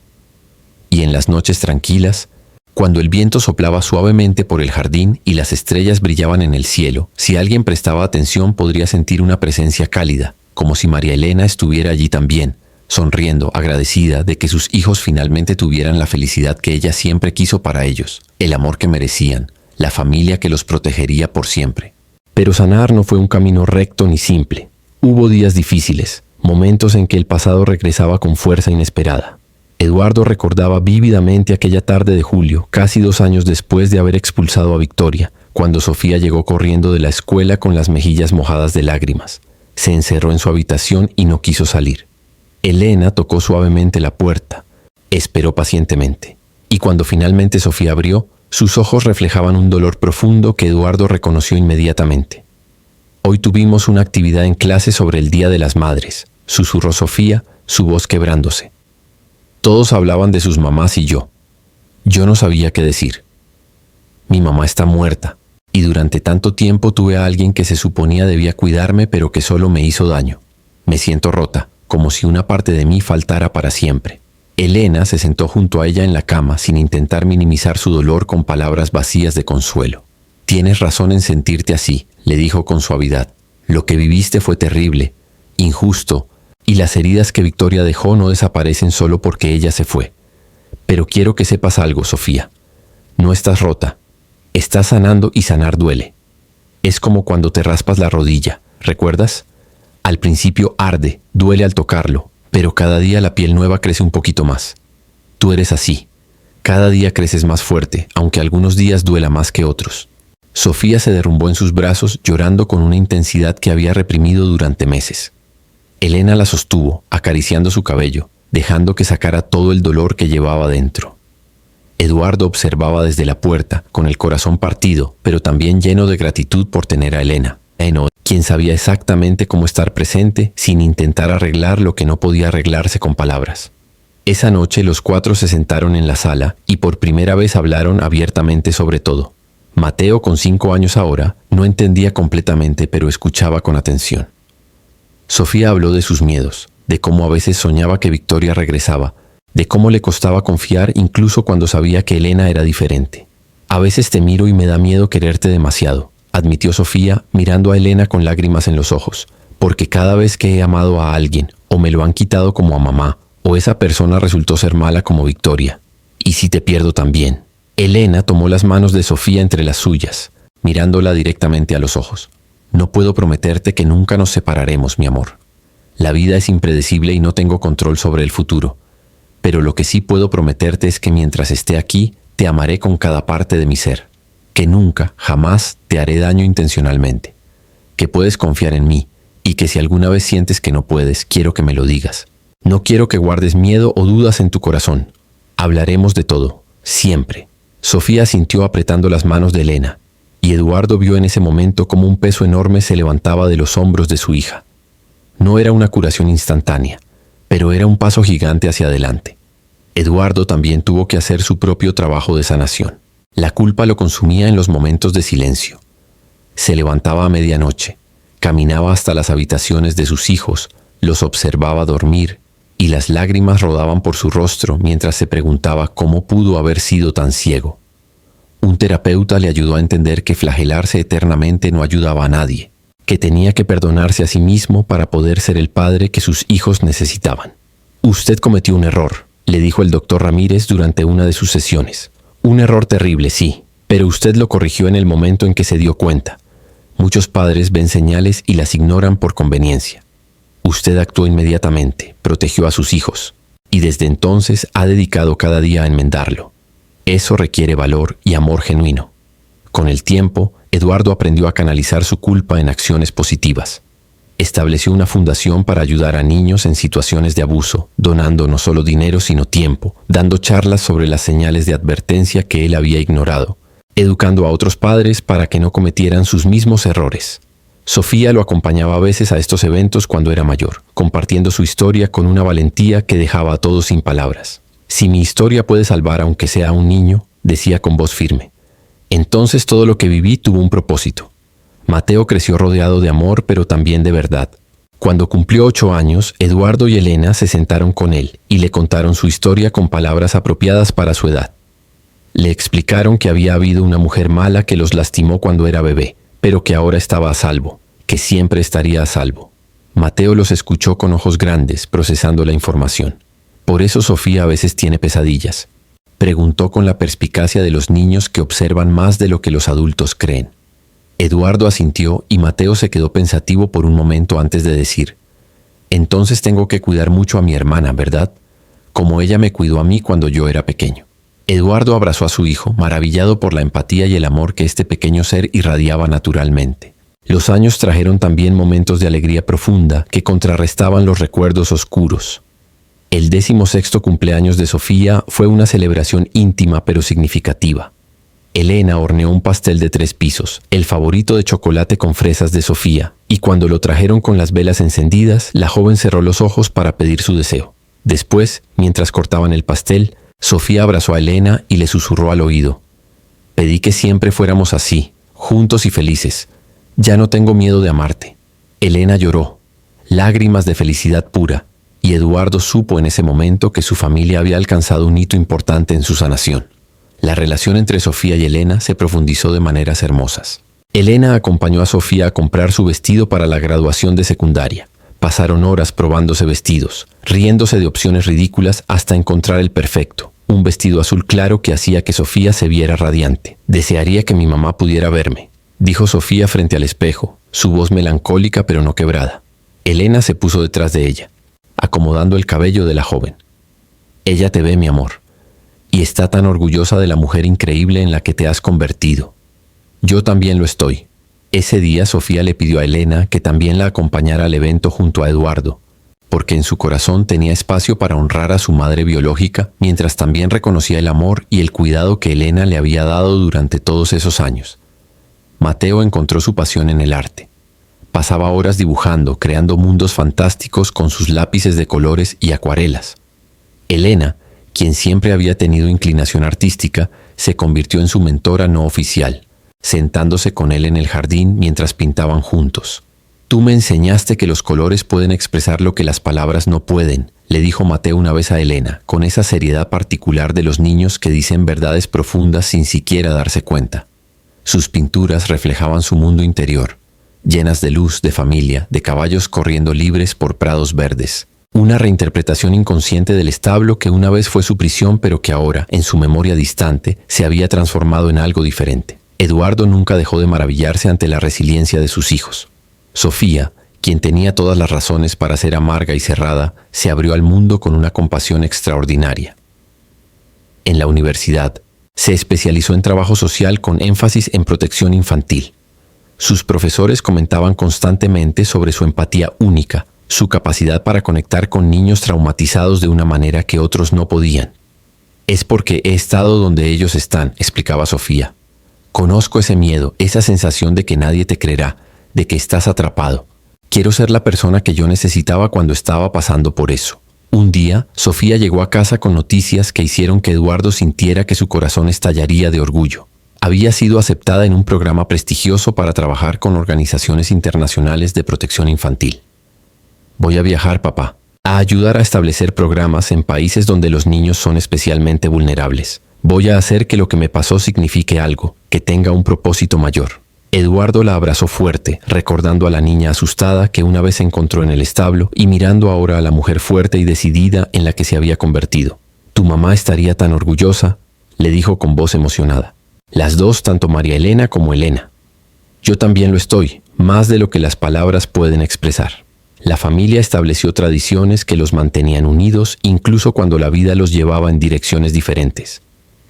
Y en las noches tranquilas, cuando el viento soplaba suavemente por el jardín y las estrellas brillaban en el cielo, si alguien prestaba atención podría sentir una presencia cálida, como si María Elena estuviera allí también, sonriendo, agradecida de que sus hijos finalmente tuvieran la felicidad que ella siempre quiso para ellos, el amor que merecían, la familia que los protegería por siempre. Pero sanar no fue un camino recto ni simple. Hubo días difíciles, momentos en que el pasado regresaba con fuerza inesperada. Eduardo recordaba vívidamente aquella tarde de julio, casi 2 años después de haber expulsado a Victoria, cuando Sofía llegó corriendo de la escuela con las mejillas mojadas de lágrimas. Se encerró en su habitación y no quiso salir. Elena tocó suavemente la puerta, esperó pacientemente, y cuando finalmente Sofía abrió, sus ojos reflejaban un dolor profundo que Eduardo reconoció inmediatamente. «Hoy tuvimos una actividad en clase sobre el Día de las Madres», susurró Sofía, su voz quebrándose. Todos hablaban de sus mamás y yo. Yo no sabía qué decir. Mi mamá está muerta, y durante tanto tiempo tuve a alguien que se suponía debía cuidarme, pero que solo me hizo daño. Me siento rota, como si una parte de mí faltara para siempre. Elena se sentó junto a ella en la cama sin intentar minimizar su dolor con palabras vacías de consuelo. «Tienes razón en sentirte así», le dijo con suavidad. «Lo que viviste fue terrible, injusto, y las heridas que Victoria dejó no desaparecen solo porque ella se fue. Pero quiero que sepas algo, Sofía. No estás rota. Estás sanando y sanar duele. Es como cuando te raspas la rodilla, ¿recuerdas? Al principio arde, duele al tocarlo, pero cada día la piel nueva crece un poquito más. Tú eres así. Cada día creces más fuerte, aunque algunos días duela más que otros». Sofía se derrumbó en sus brazos, llorando con una intensidad que había reprimido durante meses. Elena la sostuvo, acariciando su cabello, dejando que sacara todo el dolor que llevaba dentro. Eduardo observaba desde la puerta, con el corazón partido, pero también lleno de gratitud por tener a Elena, quien sabía exactamente cómo estar presente sin intentar arreglar lo que no podía arreglarse con palabras. Esa noche los 4 se sentaron en la sala y por primera vez hablaron abiertamente sobre todo. Mateo, con 5 años ahora, no entendía completamente, pero escuchaba con atención. Sofía habló de sus miedos, de cómo a veces soñaba que Victoria regresaba, de cómo le costaba confiar incluso cuando sabía que Elena era diferente. «A veces te miro y me da miedo quererte demasiado», admitió Sofía, mirando a Elena con lágrimas en los ojos, «porque cada vez que he amado a alguien, o me lo han quitado como a mamá, o esa persona resultó ser mala como Victoria. Y si te pierdo también». Elena tomó las manos de Sofía entre las suyas, mirándola directamente a los ojos. «No puedo prometerte que nunca nos separaremos, mi amor. La vida es impredecible y no tengo control sobre el futuro. Pero lo que sí puedo prometerte es que mientras esté aquí, te amaré con cada parte de mi ser. Que nunca, jamás te haré daño intencionalmente. Que puedes confiar en mí y que si alguna vez sientes que no puedes, quiero que me lo digas. No quiero que guardes miedo o dudas en tu corazón. Hablaremos de todo, siempre». Sofía asintió apretando las manos de Elena, y Eduardo vio en ese momento cómo un peso enorme se levantaba de los hombros de su hija. No era una curación instantánea, pero era un paso gigante hacia adelante. Eduardo también tuvo que hacer su propio trabajo de sanación. La culpa lo consumía en los momentos de silencio. Se levantaba a medianoche, caminaba hasta las habitaciones de sus hijos, los observaba dormir, y las lágrimas rodaban por su rostro mientras se preguntaba cómo pudo haber sido tan ciego. Un terapeuta le ayudó a entender que flagelarse eternamente no ayudaba a nadie, que tenía que perdonarse a sí mismo para poder ser el padre que sus hijos necesitaban. «Usted cometió un error», le dijo el doctor Ramírez durante una de sus sesiones. Un error terrible, sí, pero usted lo corrigió en el momento en que se dio cuenta. Muchos padres ven señales y las ignoran por conveniencia. Usted actuó inmediatamente, protegió a sus hijos, y desde entonces ha dedicado cada día a enmendarlo. Eso requiere valor y amor genuino. Con el tiempo, Eduardo aprendió a canalizar su culpa en acciones positivas. Estableció una fundación para ayudar a niños en situaciones de abuso, donando no solo dinero sino tiempo, dando charlas sobre las señales de advertencia que él había ignorado, educando a otros padres para que no cometieran sus mismos errores. Sofía lo acompañaba a veces a estos eventos cuando era mayor, compartiendo su historia con una valentía que dejaba a todos sin palabras. Si mi historia puede salvar aunque sea a un niño, decía con voz firme, entonces todo lo que viví tuvo un propósito. Mateo creció rodeado de amor, pero también de verdad. Cuando cumplió 8 años, Eduardo y Elena se sentaron con él y le contaron su historia con palabras apropiadas para su edad. Le explicaron que había habido una mujer mala que los lastimó cuando era bebé, pero que ahora estaba a salvo, que siempre estaría a salvo. Mateo los escuchó con ojos grandes, procesando la información. Por eso Sofía a veces tiene pesadillas. Preguntó con la perspicacia de los niños que observan más de lo que los adultos creen. Eduardo asintió y Mateo se quedó pensativo por un momento antes de decir, entonces tengo que cuidar mucho a mi hermana, ¿verdad? Como ella me cuidó a mí cuando yo era pequeño. Eduardo abrazó a su hijo, maravillado por la empatía y el amor que este pequeño ser irradiaba naturalmente. Los años trajeron también momentos de alegría profunda que contrarrestaban los recuerdos oscuros. El 16º cumpleaños de Sofía fue una celebración íntima pero significativa. Elena horneó un pastel de 3 pisos, el favorito de chocolate con fresas de Sofía, y cuando lo trajeron con las velas encendidas, la joven cerró los ojos para pedir su deseo. Después, mientras cortaban el pastel, Sofía abrazó a Elena y le susurró al oído. Pedí que siempre fuéramos así, juntos y felices. Ya no tengo miedo de amarte. Elena lloró, lágrimas de felicidad pura, y Eduardo supo en ese momento que su familia había alcanzado un hito importante en su sanación. La relación entre Sofía y Elena se profundizó de maneras hermosas. Elena acompañó a Sofía a comprar su vestido para la graduación de secundaria. Pasaron horas probándose vestidos, riéndose de opciones ridículas hasta encontrar el perfecto, un vestido azul claro que hacía que Sofía se viera radiante. Desearía que mi mamá pudiera verme, dijo Sofía frente al espejo, su voz melancólica pero no quebrada. Elena se puso detrás de ella, acomodando el cabello de la joven. Ella te ve, mi amor, y está tan orgullosa de la mujer increíble en la que te has convertido. Yo también lo estoy. Ese día Sofía le pidió a Elena que también la acompañara al evento junto a Eduardo, porque en su corazón tenía espacio para honrar a su madre biológica, mientras también reconocía el amor y el cuidado que Elena le había dado durante todos esos años. Mateo encontró su pasión en el arte. Pasaba horas dibujando, creando mundos fantásticos con sus lápices de colores y acuarelas. Elena, quien siempre había tenido inclinación artística, se convirtió en su mentora no oficial, sentándose con él en el jardín mientras pintaban juntos. Tú me enseñaste que los colores pueden expresar lo que las palabras no pueden, le dijo Mateo una vez a Elena, con esa seriedad particular de los niños que dicen verdades profundas sin siquiera darse cuenta. Sus pinturas reflejaban su mundo interior, llenas de luz, de familia, de caballos corriendo libres por prados verdes. Una reinterpretación inconsciente del establo que una vez fue su prisión, pero que ahora, en su memoria distante, se había transformado en algo diferente. Eduardo nunca dejó de maravillarse ante la resiliencia de sus hijos. Sofía, quien tenía todas las razones para ser amarga y cerrada, se abrió al mundo con una compasión extraordinaria. En la universidad, se especializó en trabajo social con énfasis en protección infantil. Sus profesores comentaban constantemente sobre su empatía única, su capacidad para conectar con niños traumatizados de una manera que otros no podían. Es porque he estado donde ellos están, explicaba Sofía. Conozco ese miedo, esa sensación de que nadie te creerá, de que estás atrapado. Quiero ser la persona que yo necesitaba cuando estaba pasando por eso. Un día, Sofía llegó a casa con noticias que hicieron que Eduardo sintiera que su corazón estallaría de orgullo. Había sido aceptada en un programa prestigioso para trabajar con organizaciones internacionales de protección infantil. Voy a viajar, papá, a ayudar a establecer programas en países donde los niños son especialmente vulnerables. Voy a hacer que lo que me pasó signifique algo, que tenga un propósito mayor. Eduardo la abrazó fuerte, recordando a la niña asustada que una vez encontró en el establo y mirando ahora a la mujer fuerte y decidida en la que se había convertido. Tu mamá estaría tan orgullosa, le dijo con voz emocionada. Las dos, tanto María Elena como Elena. Yo también lo estoy, más de lo que las palabras pueden expresar. La familia estableció tradiciones que los mantenían unidos incluso cuando la vida los llevaba en direcciones diferentes.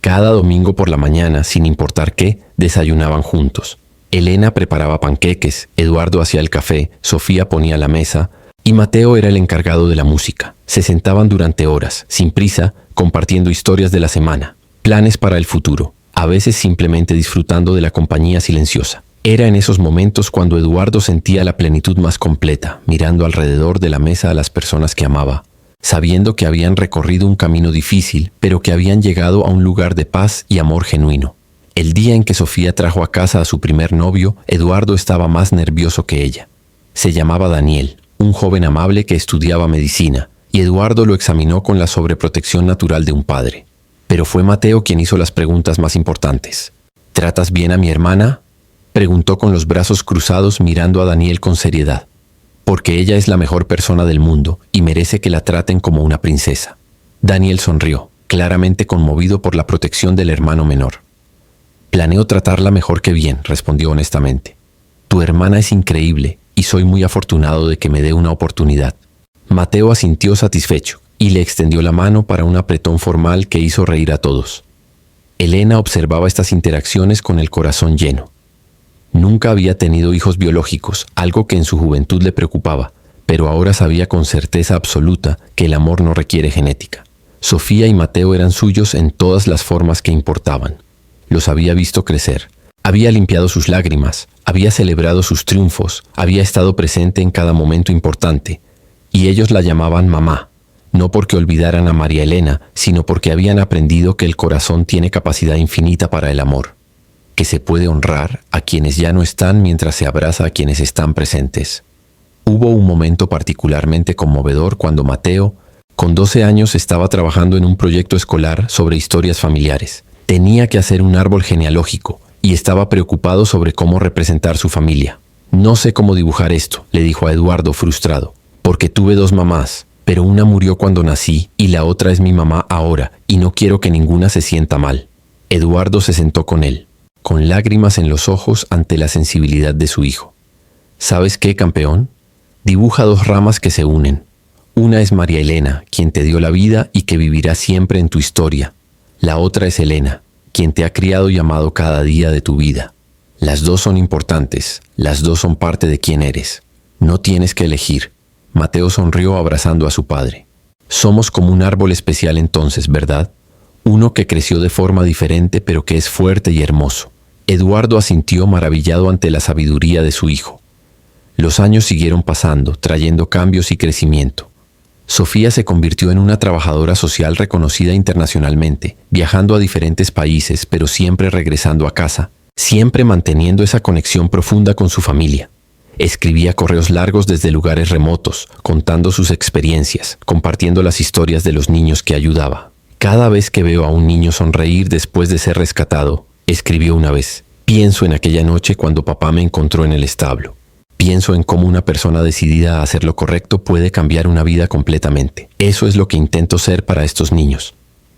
Cada domingo por la mañana, sin importar qué, desayunaban juntos. Elena preparaba panqueques, Eduardo hacía el café, Sofía ponía la mesa y Mateo era el encargado de la música. Se sentaban durante horas, sin prisa, compartiendo historias de la semana, planes para el futuro, a veces simplemente disfrutando de la compañía silenciosa. Era en esos momentos cuando Eduardo sentía la plenitud más completa, mirando alrededor de la mesa a las personas que amaba, sabiendo que habían recorrido un camino difícil, pero que habían llegado a un lugar de paz y amor genuino. El día en que Sofía trajo a casa a su primer novio, Eduardo estaba más nervioso que ella. Se llamaba Daniel, un joven amable que estudiaba medicina, y Eduardo lo examinó con la sobreprotección natural de un padre. Pero fue Mateo quien hizo las preguntas más importantes. ¿Tratas bien a mi hermana?, preguntó con los brazos cruzados mirando a Daniel con seriedad. Porque ella es la mejor persona del mundo y merece que la traten como una princesa. Daniel sonrió, claramente conmovido por la protección del hermano menor. Planeo tratarla mejor que bien, respondió honestamente. Tu hermana es increíble y soy muy afortunado de que me dé una oportunidad. Mateo asintió satisfecho y le extendió la mano para un apretón formal que hizo reír a todos. Elena observaba estas interacciones con el corazón lleno. Nunca había tenido hijos biológicos, algo que en su juventud le preocupaba, pero ahora sabía con certeza absoluta que el amor no requiere genética. Sofía y Mateo eran suyos en todas las formas que importaban. Los había visto crecer, había limpiado sus lágrimas, había celebrado sus triunfos, había estado presente en cada momento importante, y ellos la llamaban mamá, no porque olvidaran a María Elena, sino porque habían aprendido que el corazón tiene capacidad infinita para el amor, que se puede honrar a quienes ya no están mientras se abraza a quienes están presentes. Hubo un momento particularmente conmovedor cuando Mateo, con 12 años, estaba trabajando en un proyecto escolar sobre historias familiares. Tenía que hacer un árbol genealógico y estaba preocupado sobre cómo representar su familia. No sé cómo dibujar esto, le dijo a Eduardo frustrado, porque tuve dos mamás, pero una murió cuando nací y la otra es mi mamá ahora y no quiero que ninguna se sienta mal. Eduardo se sentó con él, con lágrimas en los ojos ante la sensibilidad de su hijo. ¿Sabes qué, campeón? Dibuja dos ramas que se unen. Una es María Elena, quien te dio la vida y que vivirá siempre en tu historia. La otra es Elena, quien te ha criado y amado cada día de tu vida. Las dos son importantes, las dos son parte de quién eres. No tienes que elegir. Mateo sonrió abrazando a su padre. Somos como un árbol especial entonces, ¿verdad? Uno que creció de forma diferente pero que es fuerte y hermoso. Eduardo asintió maravillado ante la sabiduría de su hijo. Los años siguieron pasando, trayendo cambios y crecimiento. Sofía se convirtió en una trabajadora social reconocida internacionalmente, viajando a diferentes países, pero siempre regresando a casa, siempre manteniendo esa conexión profunda con su familia. Escribía correos largos desde lugares remotos, contando sus experiencias, compartiendo las historias de los niños que ayudaba. Cada vez que veo a un niño sonreír después de ser rescatado, escribió una vez, pienso en aquella noche cuando papá me encontró en el establo. Pienso en cómo una persona decidida a hacer lo correcto puede cambiar una vida completamente. Eso es lo que intento ser para estos niños.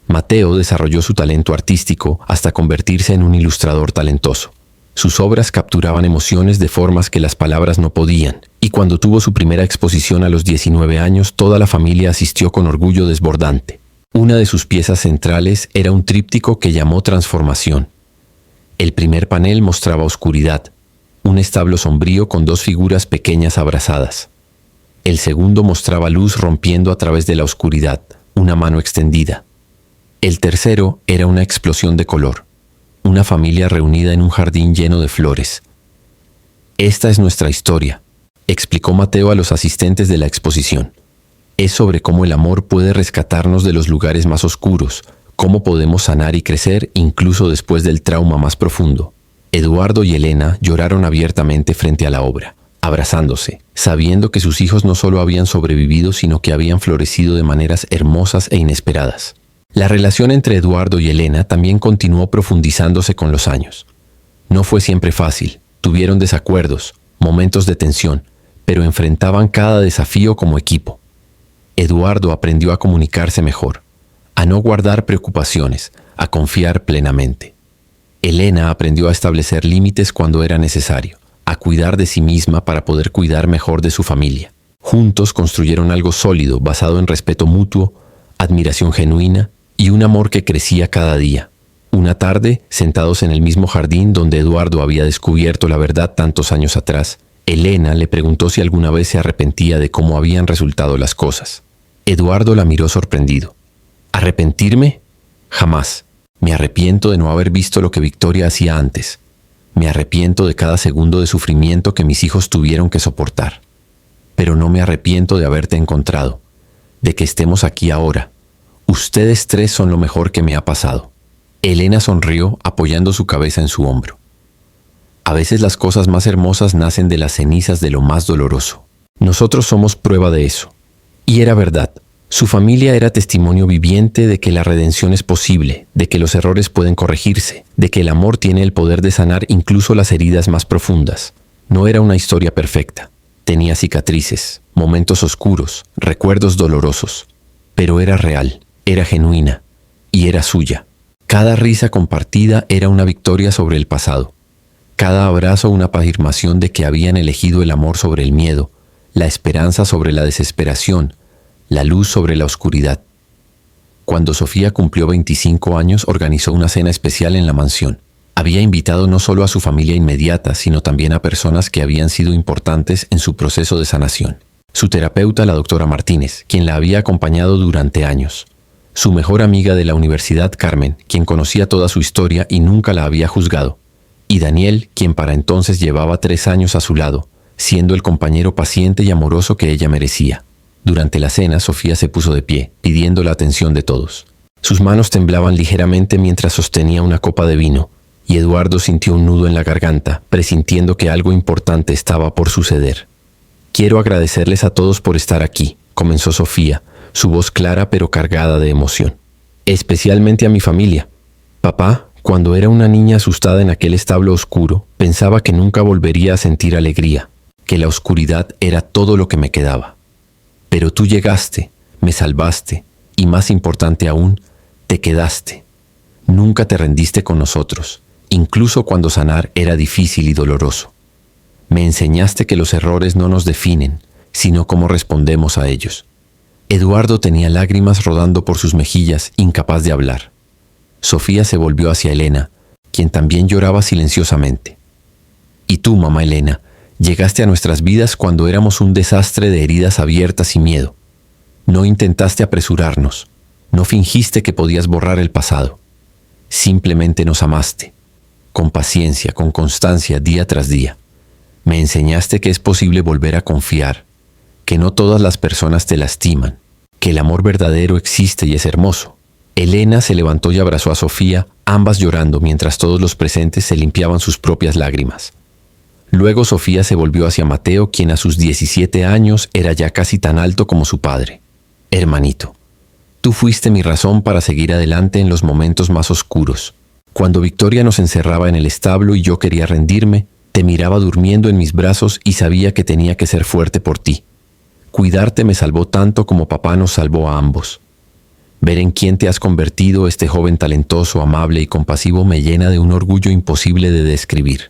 Mateo desarrolló su talento artístico hasta convertirse en un ilustrador talentoso. Sus obras capturaban emociones de formas que las palabras no podían, y cuando tuvo su primera exposición a los 19 años, toda la familia asistió con orgullo desbordante. Una de sus piezas centrales era un tríptico que llamó Transformación. El primer panel mostraba oscuridad, un establo sombrío con dos figuras pequeñas abrazadas. El segundo mostraba luz rompiendo a través de la oscuridad, una mano extendida. El tercero era una explosión de color, una familia reunida en un jardín lleno de flores. Esta es nuestra historia, explicó Mateo a los asistentes de la exposición. Es sobre cómo el amor puede rescatarnos de los lugares más oscuros, cómo podemos sanar y crecer incluso después del trauma más profundo. Eduardo y Elena lloraron abiertamente frente a la obra, abrazándose, sabiendo que sus hijos no solo habían sobrevivido, sino que habían florecido de maneras hermosas e inesperadas. La relación entre Eduardo y Elena también continuó profundizándose con los años. No fue siempre fácil, tuvieron desacuerdos, momentos de tensión, pero enfrentaban cada desafío como equipo. Eduardo aprendió a comunicarse mejor, a no guardar preocupaciones, a confiar plenamente. Elena aprendió a establecer límites cuando era necesario, a cuidar de sí misma para poder cuidar mejor de su familia. Juntos construyeron algo sólido basado en respeto mutuo, admiración genuina y un amor que crecía cada día. Una tarde, sentados en el mismo jardín donde Eduardo había descubierto la verdad tantos años atrás, Elena le preguntó si alguna vez se arrepentía de cómo habían resultado las cosas. Eduardo la miró sorprendido. ¿Arrepentirme? Jamás. Me arrepiento de no haber visto lo que Victoria hacía antes. Me arrepiento de cada segundo de sufrimiento que mis hijos tuvieron que soportar. Pero no me arrepiento de haberte encontrado, de que estemos aquí ahora. Ustedes tres son lo mejor que me ha pasado. Elena sonrió apoyando su cabeza en su hombro. A veces las cosas más hermosas nacen de las cenizas de lo más doloroso. Nosotros somos prueba de eso. Y era verdad. Su familia era testimonio viviente de que la redención es posible, de que los errores pueden corregirse, de que el amor tiene el poder de sanar incluso las heridas más profundas. No era una historia perfecta. Tenía cicatrices, momentos oscuros, recuerdos dolorosos. Pero era real, era genuina y era suya. Cada risa compartida era una victoria sobre el pasado. Cada abrazo una afirmación de que habían elegido el amor sobre el miedo, la esperanza sobre la desesperación, la luz sobre la oscuridad. Cuando Sofía cumplió 25 años, organizó una cena especial en la mansión. Había invitado no solo a su familia inmediata, sino también a personas que habían sido importantes en su proceso de sanación. Su terapeuta, la doctora Martínez, quien la había acompañado durante años. Su mejor amiga de la universidad, Carmen, quien conocía toda su historia y nunca la había juzgado. Y Daniel, quien para entonces llevaba 3 años a su lado, siendo el compañero paciente y amoroso que ella merecía. Durante la cena, Sofía se puso de pie, pidiendo la atención de todos. Sus manos temblaban ligeramente mientras sostenía una copa de vino, y Eduardo sintió un nudo en la garganta, presintiendo que algo importante estaba por suceder. «Quiero agradecerles a todos por estar aquí», comenzó Sofía, su voz clara pero cargada de emoción. «Especialmente a mi familia. Papá, cuando era una niña asustada en aquel establo oscuro, pensaba que nunca volvería a sentir alegría, que la oscuridad era todo lo que me quedaba. Pero tú llegaste, me salvaste, y más importante aún, te quedaste. Nunca te rendiste con nosotros, incluso cuando sanar era difícil y doloroso. Me enseñaste que los errores no nos definen, sino cómo respondemos a ellos». Eduardo tenía lágrimas rodando por sus mejillas, incapaz de hablar. Sofía se volvió hacia Elena, quien también lloraba silenciosamente. «Y tú, mamá Elena, llegaste a nuestras vidas cuando éramos un desastre de heridas abiertas y miedo. No intentaste apresurarnos, no fingiste que podías borrar el pasado. Simplemente nos amaste, con paciencia, con constancia, día tras día. Me enseñaste que es posible volver a confiar, que no todas las personas te lastiman, que el amor verdadero existe y es hermoso». Elena se levantó y abrazó a Sofía, ambas llorando mientras todos los presentes se limpiaban sus propias lágrimas. Luego Sofía se volvió hacia Mateo, quien a sus 17 años era ya casi tan alto como su padre. «Hermanito, tú fuiste mi razón para seguir adelante en los momentos más oscuros. Cuando Victoria nos encerraba en el establo y yo quería rendirme, te miraba durmiendo en mis brazos y sabía que tenía que ser fuerte por ti. Cuidarte me salvó tanto como papá nos salvó a ambos. Ver en quién te has convertido, este joven talentoso, amable y compasivo, me llena de un orgullo imposible de describir».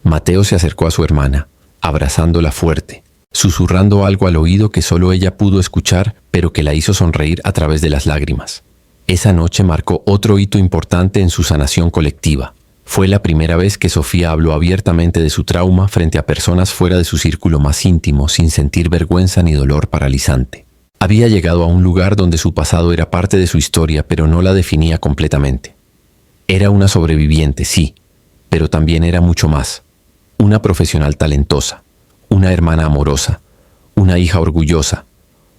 Mateo se acercó a su hermana, abrazándola fuerte, susurrando algo al oído que solo ella pudo escuchar, pero que la hizo sonreír a través de las lágrimas. Esa noche marcó otro hito importante en su sanación colectiva. Fue la primera vez que Sofía habló abiertamente de su trauma frente a personas fuera de su círculo más íntimo, sin sentir vergüenza ni dolor paralizante. Había llegado a un lugar donde su pasado era parte de su historia, pero no la definía completamente. Era una sobreviviente, sí, pero también era mucho más. Una profesional talentosa, una hermana amorosa, una hija orgullosa,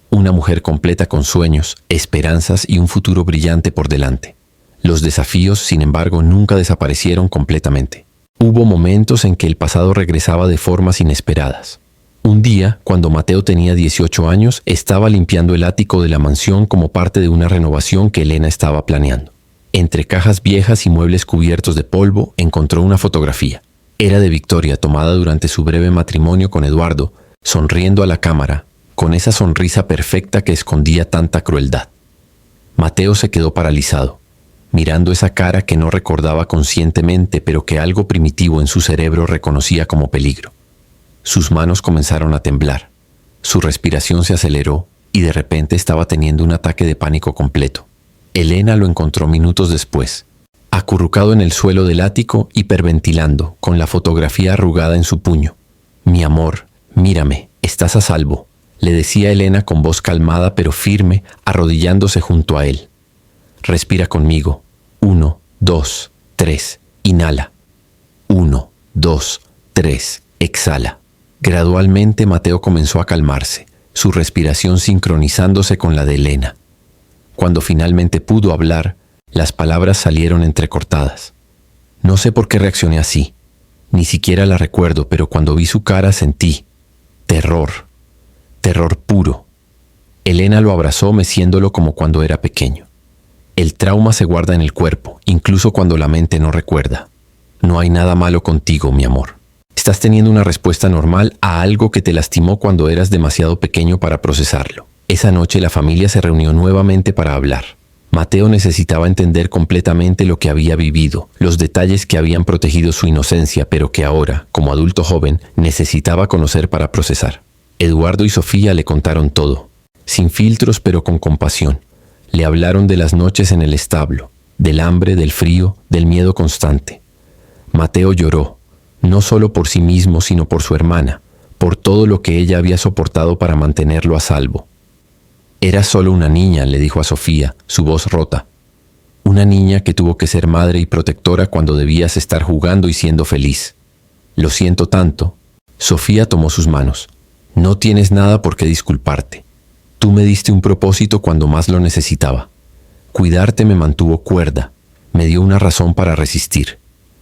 una mujer completa con sueños, esperanzas y un futuro brillante por delante. Los desafíos, sin embargo, nunca desaparecieron completamente. Hubo momentos en que el pasado regresaba de formas inesperadas. Un día, cuando Mateo tenía 18 años, estaba limpiando el ático de la mansión como parte de una renovación que Elena estaba planeando. Entre cajas viejas y muebles cubiertos de polvo, encontró una fotografía. Era de Victoria, tomada durante su breve matrimonio con Eduardo, sonriendo a la cámara, con esa sonrisa perfecta que escondía tanta crueldad. Mateo se quedó paralizado, mirando esa cara que no recordaba conscientemente, pero que algo primitivo en su cerebro reconocía como peligro. Sus manos comenzaron a temblar, su respiración se aceleró y de repente estaba teniendo un ataque de pánico completo. Elena lo encontró minutos después, acurrucado en el suelo del ático, hiperventilando, con la fotografía arrugada en su puño. «Mi amor, mírame, estás a salvo», le decía Elena con voz calmada pero firme, arrodillándose junto a él. «Respira conmigo. 1, 2, 3. Inhala. 1, 2, 3. Exhala». Gradualmente Mateo comenzó a calmarse, su respiración sincronizándose con la de Elena. Cuando finalmente pudo hablar, las palabras salieron entrecortadas. No sé por qué reaccioné así. Ni siquiera la recuerdo, pero cuando vi su cara sentí terror. Terror puro. Elena lo abrazó meciéndolo como cuando era pequeño. El trauma se guarda en el cuerpo, incluso cuando la mente no recuerda. No hay nada malo contigo, mi amor. Estás teniendo una respuesta normal a algo que te lastimó cuando eras demasiado pequeño para procesarlo. Esa noche la familia se reunió nuevamente para hablar. Mateo necesitaba entender completamente lo que había vivido, los detalles que habían protegido su inocencia, pero que ahora, como adulto joven, necesitaba conocer para procesar. Eduardo y Sofía le contaron todo, sin filtros pero con compasión. Le hablaron de las noches en el establo, del hambre, del frío, del miedo constante. Mateo lloró, no solo por sí mismo, sino por su hermana, por todo lo que ella había soportado para mantenerlo a salvo. «Era solo una niña», le dijo a Sofía, su voz rota. «Una niña que tuvo que ser madre y protectora cuando debías estar jugando y siendo feliz. Lo siento tanto». Sofía tomó sus manos. «No tienes nada por qué disculparte. Tú me diste un propósito cuando más lo necesitaba. Cuidarte me mantuvo cuerda, me dio una razón para resistir.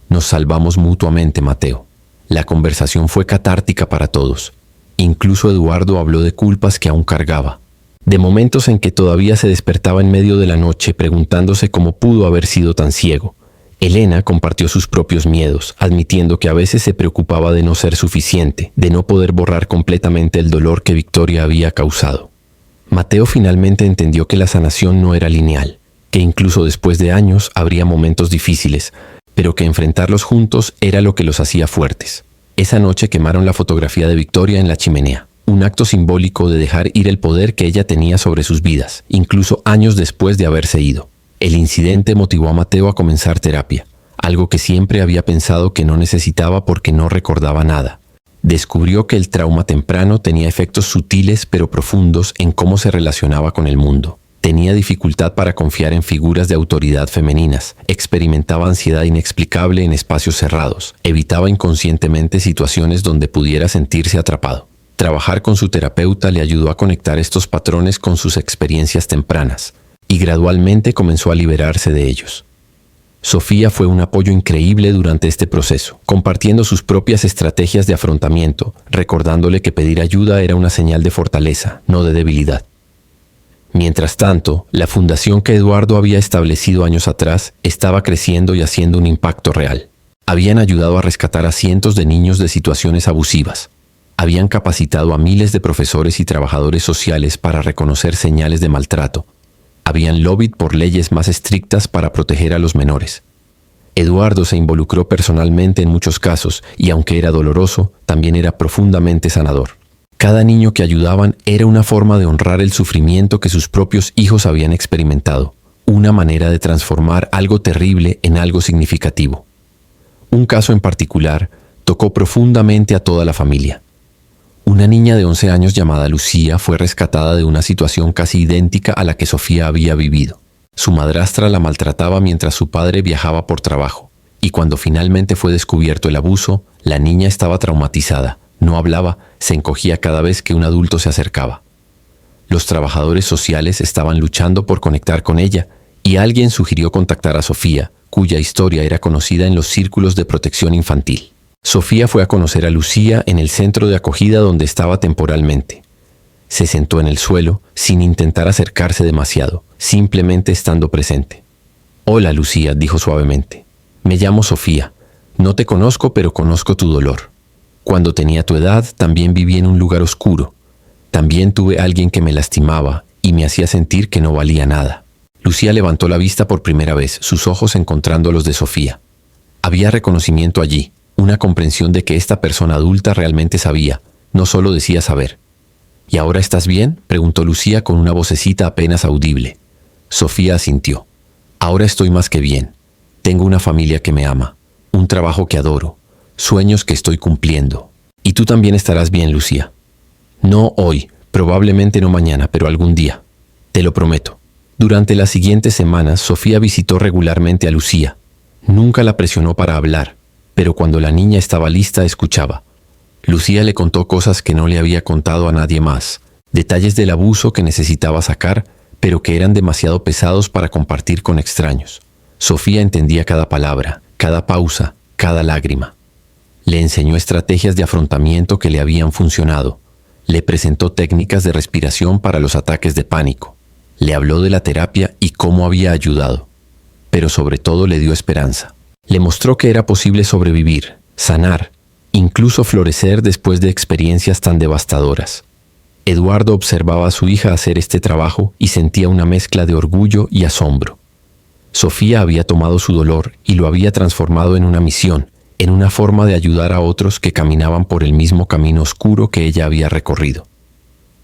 Nos salvamos mutuamente, Mateo». La conversación fue catártica para todos. Incluso Eduardo habló de culpas que aún cargaba, de momentos en que todavía se despertaba en medio de la noche preguntándose cómo pudo haber sido tan ciego. Elena compartió sus propios miedos, admitiendo que a veces se preocupaba de no ser suficiente, de no poder borrar completamente el dolor que Victoria había causado. Mateo finalmente entendió que la sanación no era lineal, que incluso después de años habría momentos difíciles, pero que enfrentarlos juntos era lo que los hacía fuertes. Esa noche quemaron la fotografía de Victoria en la chimenea, un acto simbólico de dejar ir el poder que ella tenía sobre sus vidas, incluso años después de haberse ido. El incidente motivó a Mateo a comenzar terapia, algo que siempre había pensado que no necesitaba porque no recordaba nada. Descubrió que el trauma temprano tenía efectos sutiles pero profundos en cómo se relacionaba con el mundo. Tenía dificultad para confiar en figuras de autoridad femeninas, experimentaba ansiedad inexplicable en espacios cerrados, evitaba inconscientemente situaciones donde pudiera sentirse atrapado. Trabajar con su terapeuta le ayudó a conectar estos patrones con sus experiencias tempranas, y gradualmente comenzó a liberarse de ellos. Sofía fue un apoyo increíble durante este proceso, compartiendo sus propias estrategias de afrontamiento, recordándole que pedir ayuda era una señal de fortaleza, no de debilidad. Mientras tanto, la fundación que Eduardo había establecido años atrás estaba creciendo y haciendo un impacto real. Habían ayudado a rescatar a cientos de niños de situaciones abusivas. Habían capacitado a miles de profesores y trabajadores sociales para reconocer señales de maltrato. Habían lobbied por leyes más estrictas para proteger a los menores. Eduardo se involucró personalmente en muchos casos y aunque era doloroso, también era profundamente sanador. Cada niño que ayudaban era una forma de honrar el sufrimiento que sus propios hijos habían experimentado, una manera de transformar algo terrible en algo significativo. Un caso en particular tocó profundamente a toda la familia. Una niña de 11 años llamada Lucía fue rescatada de una situación casi idéntica a la que Sofía había vivido. Su madrastra la maltrataba mientras su padre viajaba por trabajo, y cuando finalmente fue descubierto el abuso, la niña estaba traumatizada. No hablaba, se encogía cada vez que un adulto se acercaba. Los trabajadores sociales estaban luchando por conectar con ella, y alguien sugirió contactar a Sofía, cuya historia era conocida en los círculos de protección infantil. Sofía fue a conocer a Lucía en el centro de acogida donde estaba temporalmente. Se sentó en el suelo, sin intentar acercarse demasiado, simplemente estando presente. «Hola, Lucía», dijo suavemente. «Me llamo Sofía. No te conozco, pero conozco tu dolor. Cuando tenía tu edad, también viví en un lugar oscuro. También tuve a alguien que me lastimaba y me hacía sentir que no valía nada». Lucía levantó la vista por primera vez, sus ojos encontrando los de Sofía. Había reconocimiento allí, una comprensión de que esta persona adulta realmente sabía, no solo decía saber. ¿Y ahora estás bien?, preguntó Lucía con una vocecita apenas audible. Sofía asintió. Ahora estoy más que bien. Tengo una familia que me ama, un trabajo que adoro, sueños que estoy cumpliendo. Y tú también estarás bien, Lucía. No hoy, probablemente no mañana, pero algún día. Te lo prometo. Durante las siguientes semanas, Sofía visitó regularmente a Lucía. Nunca la presionó para hablar, pero cuando la niña estaba lista, escuchaba. Lucía le contó cosas que no le había contado a nadie más, detalles del abuso que necesitaba sacar, pero que eran demasiado pesados para compartir con extraños. Sofía entendía cada palabra, cada pausa, cada lágrima. Le enseñó estrategias de afrontamiento que le habían funcionado. Le presentó técnicas de respiración para los ataques de pánico. Le habló de la terapia y cómo había ayudado. Pero sobre todo le dio esperanza. Le mostró que era posible sobrevivir, sanar, incluso florecer después de experiencias tan devastadoras. Eduardo observaba a su hija hacer este trabajo y sentía una mezcla de orgullo y asombro. Sofía había tomado su dolor y lo había transformado en una misión, en una forma de ayudar a otros que caminaban por el mismo camino oscuro que ella había recorrido.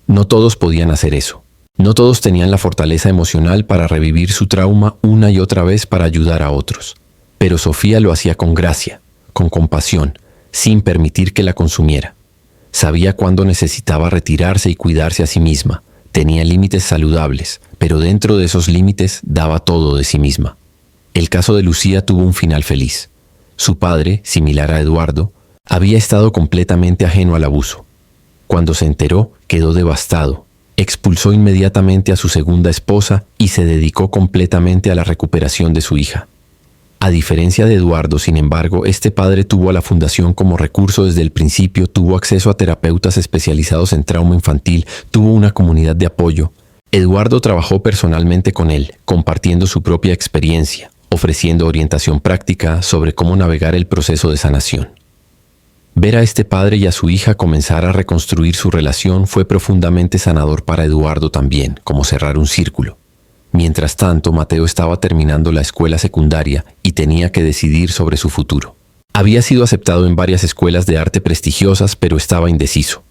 No todos podían hacer eso. No todos tenían la fortaleza emocional para revivir su trauma una y otra vez para ayudar a otros. Pero Sofía lo hacía con gracia, con compasión, sin permitir que la consumiera. Sabía cuándo necesitaba retirarse y cuidarse a sí misma. Tenía límites saludables, pero dentro de esos límites daba todo de sí misma. El caso de Lucía tuvo un final feliz. Su padre, similar a Eduardo, había estado completamente ajeno al abuso. Cuando se enteró, quedó devastado. Expulsó inmediatamente a su segunda esposa y se dedicó completamente a la recuperación de su hija. A diferencia de Eduardo, sin embargo, este padre tuvo a la fundación como recurso desde el principio, tuvo acceso a terapeutas especializados en trauma infantil, tuvo una comunidad de apoyo. Eduardo trabajó personalmente con él, compartiendo su propia experiencia, ofreciendo orientación práctica sobre cómo navegar el proceso de sanación. Ver a este padre y a su hija comenzar a reconstruir su relación fue profundamente sanador para Eduardo también, como cerrar un círculo. Mientras tanto, Mateo estaba terminando la escuela secundaria y tenía que decidir sobre su futuro. Había sido aceptado en varias escuelas de arte prestigiosas, pero estaba indeciso.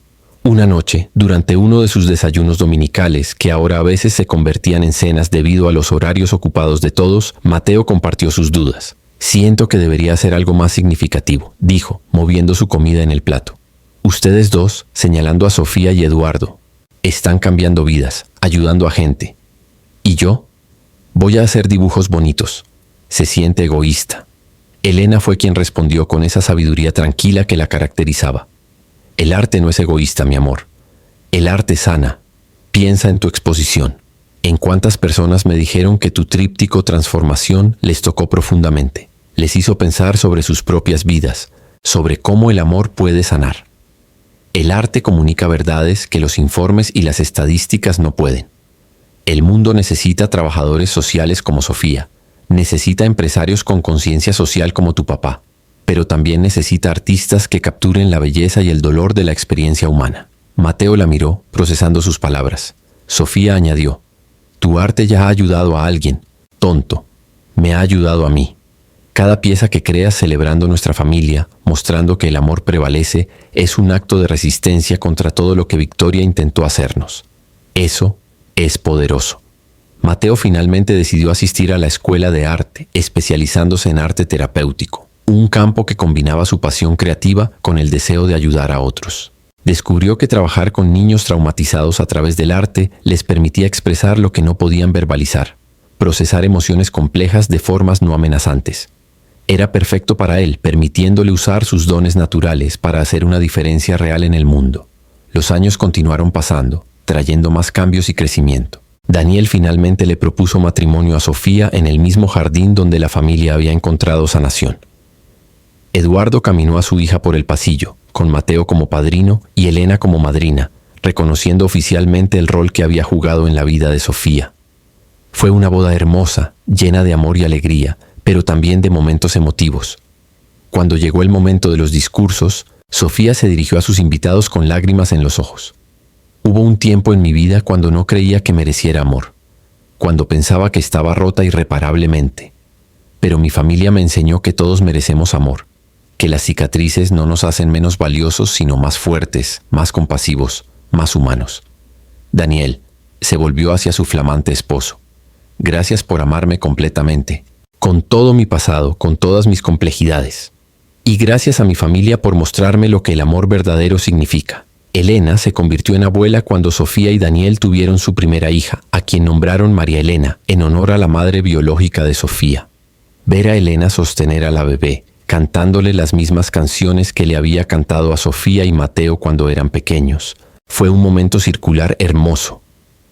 Una noche, durante uno de sus desayunos dominicales, que ahora a veces se convertían en cenas debido a los horarios ocupados de todos, Mateo compartió sus dudas. «Siento que debería hacer algo más significativo», dijo, moviendo su comida en el plato. «Ustedes dos», señalando a Sofía y Eduardo, «están cambiando vidas, ayudando a gente. ¿Y yo? Voy a hacer dibujos bonitos». Se siente egoísta. Elena fue quien respondió con esa sabiduría tranquila que la caracterizaba. «El arte no es egoísta, mi amor. El arte sana. Piensa en tu exposición. En cuántas personas me dijeron que tu tríptico transformación les tocó profundamente. Les hizo pensar sobre sus propias vidas, sobre cómo el amor puede sanar. El arte comunica verdades que los informes y las estadísticas no pueden. El mundo necesita trabajadores sociales como Sofía, necesita empresarios con conciencia social como tu papá, pero también necesita artistas que capturen la belleza y el dolor de la experiencia humana». Mateo la miró, procesando sus palabras. Sofía añadió, «Tu arte ya ha ayudado a alguien, tonto. Me ha ayudado a mí. Cada pieza que creas celebrando nuestra familia, mostrando que el amor prevalece, es un acto de resistencia contra todo lo que Victoria intentó hacernos. Eso es poderoso». Mateo finalmente decidió asistir a la escuela de arte, especializándose en arte terapéutico, un campo que combinaba su pasión creativa con el deseo de ayudar a otros. Descubrió que trabajar con niños traumatizados a través del arte les permitía expresar lo que no podían verbalizar, procesar emociones complejas de formas no amenazantes. Era perfecto para él, permitiéndole usar sus dones naturales para hacer una diferencia real en el mundo. Los años continuaron pasando, trayendo más cambios y crecimiento. Daniel finalmente le propuso matrimonio a Sofía en el mismo jardín donde la familia había encontrado sanación. Eduardo caminó a su hija por el pasillo, con Mateo como padrino y Elena como madrina, reconociendo oficialmente el rol que había jugado en la vida de Sofía. Fue una boda hermosa, llena de amor y alegría, pero también de momentos emotivos. Cuando llegó el momento de los discursos, Sofía se dirigió a sus invitados con lágrimas en los ojos. «Hubo un tiempo en mi vida cuando no creía que mereciera amor. cuando pensaba que estaba rota irreparablemente. Pero mi familia me enseñó que todos merecemos amor, que las cicatrices no nos hacen menos valiosos, sino más fuertes, más compasivos, más humanos. Daniel se volvió hacia su flamante esposo. Gracias por amarme completamente, con todo mi pasado, con todas mis complejidades. Y gracias a mi familia por mostrarme lo que el amor verdadero significa. Elena se convirtió en abuela cuando Sofía y Daniel tuvieron su primera hija, a quien nombraron María Elena, en honor a la madre biológica de Sofía. Ver a Elena sostener a la bebé, cantándole las mismas canciones que le había cantado a Sofía y Mateo cuando eran pequeños, fue un momento circular hermoso.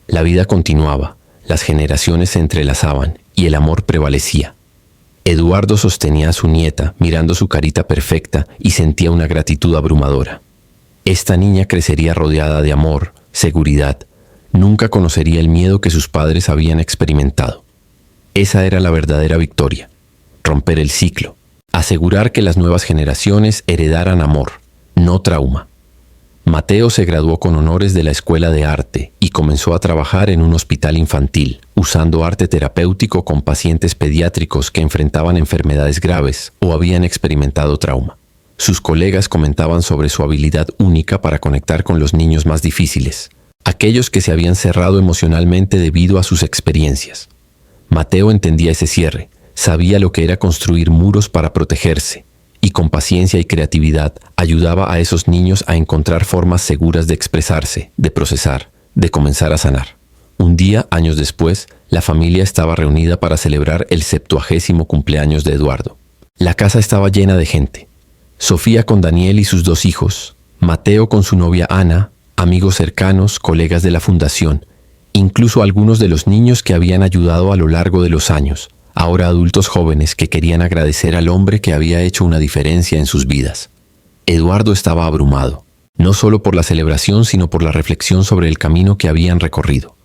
La vida continuaba, las generaciones se entrelazaban y el amor prevalecía. Eduardo sostenía a su nieta, mirando su carita perfecta, y sentía una gratitud abrumadora. Esta niña crecería rodeada de amor, seguridad. Nunca conocería el miedo que sus padres habían experimentado. Esa era la verdadera victoria. Romper el ciclo. Asegurar que las nuevas generaciones heredaran amor, no trauma. Mateo se graduó con honores de la Escuela de Arte y comenzó a trabajar en un hospital infantil, usando arte terapéutico con pacientes pediátricos que enfrentaban enfermedades graves o habían experimentado trauma. Sus colegas comentaban sobre su habilidad única para conectar con los niños más difíciles, aquellos que se habían cerrado emocionalmente debido a sus experiencias. Mateo entendía ese cierre, sabía lo que era construir muros para protegerse, y con paciencia y creatividad ayudaba a esos niños a encontrar formas seguras de expresarse, de procesar, de comenzar a sanar. Un día, años después, la familia estaba reunida para celebrar el 70º cumpleaños de Eduardo. La casa estaba llena de gente. Sofía con Daniel y sus 2 hijos, Mateo con su novia Ana, amigos cercanos, colegas de la fundación, incluso algunos de los niños que habían ayudado a lo largo de los años, ahora adultos jóvenes que querían agradecer al hombre que había hecho una diferencia en sus vidas. Eduardo estaba abrumado, no solo por la celebración, sino por la reflexión sobre el camino que habían recorrido.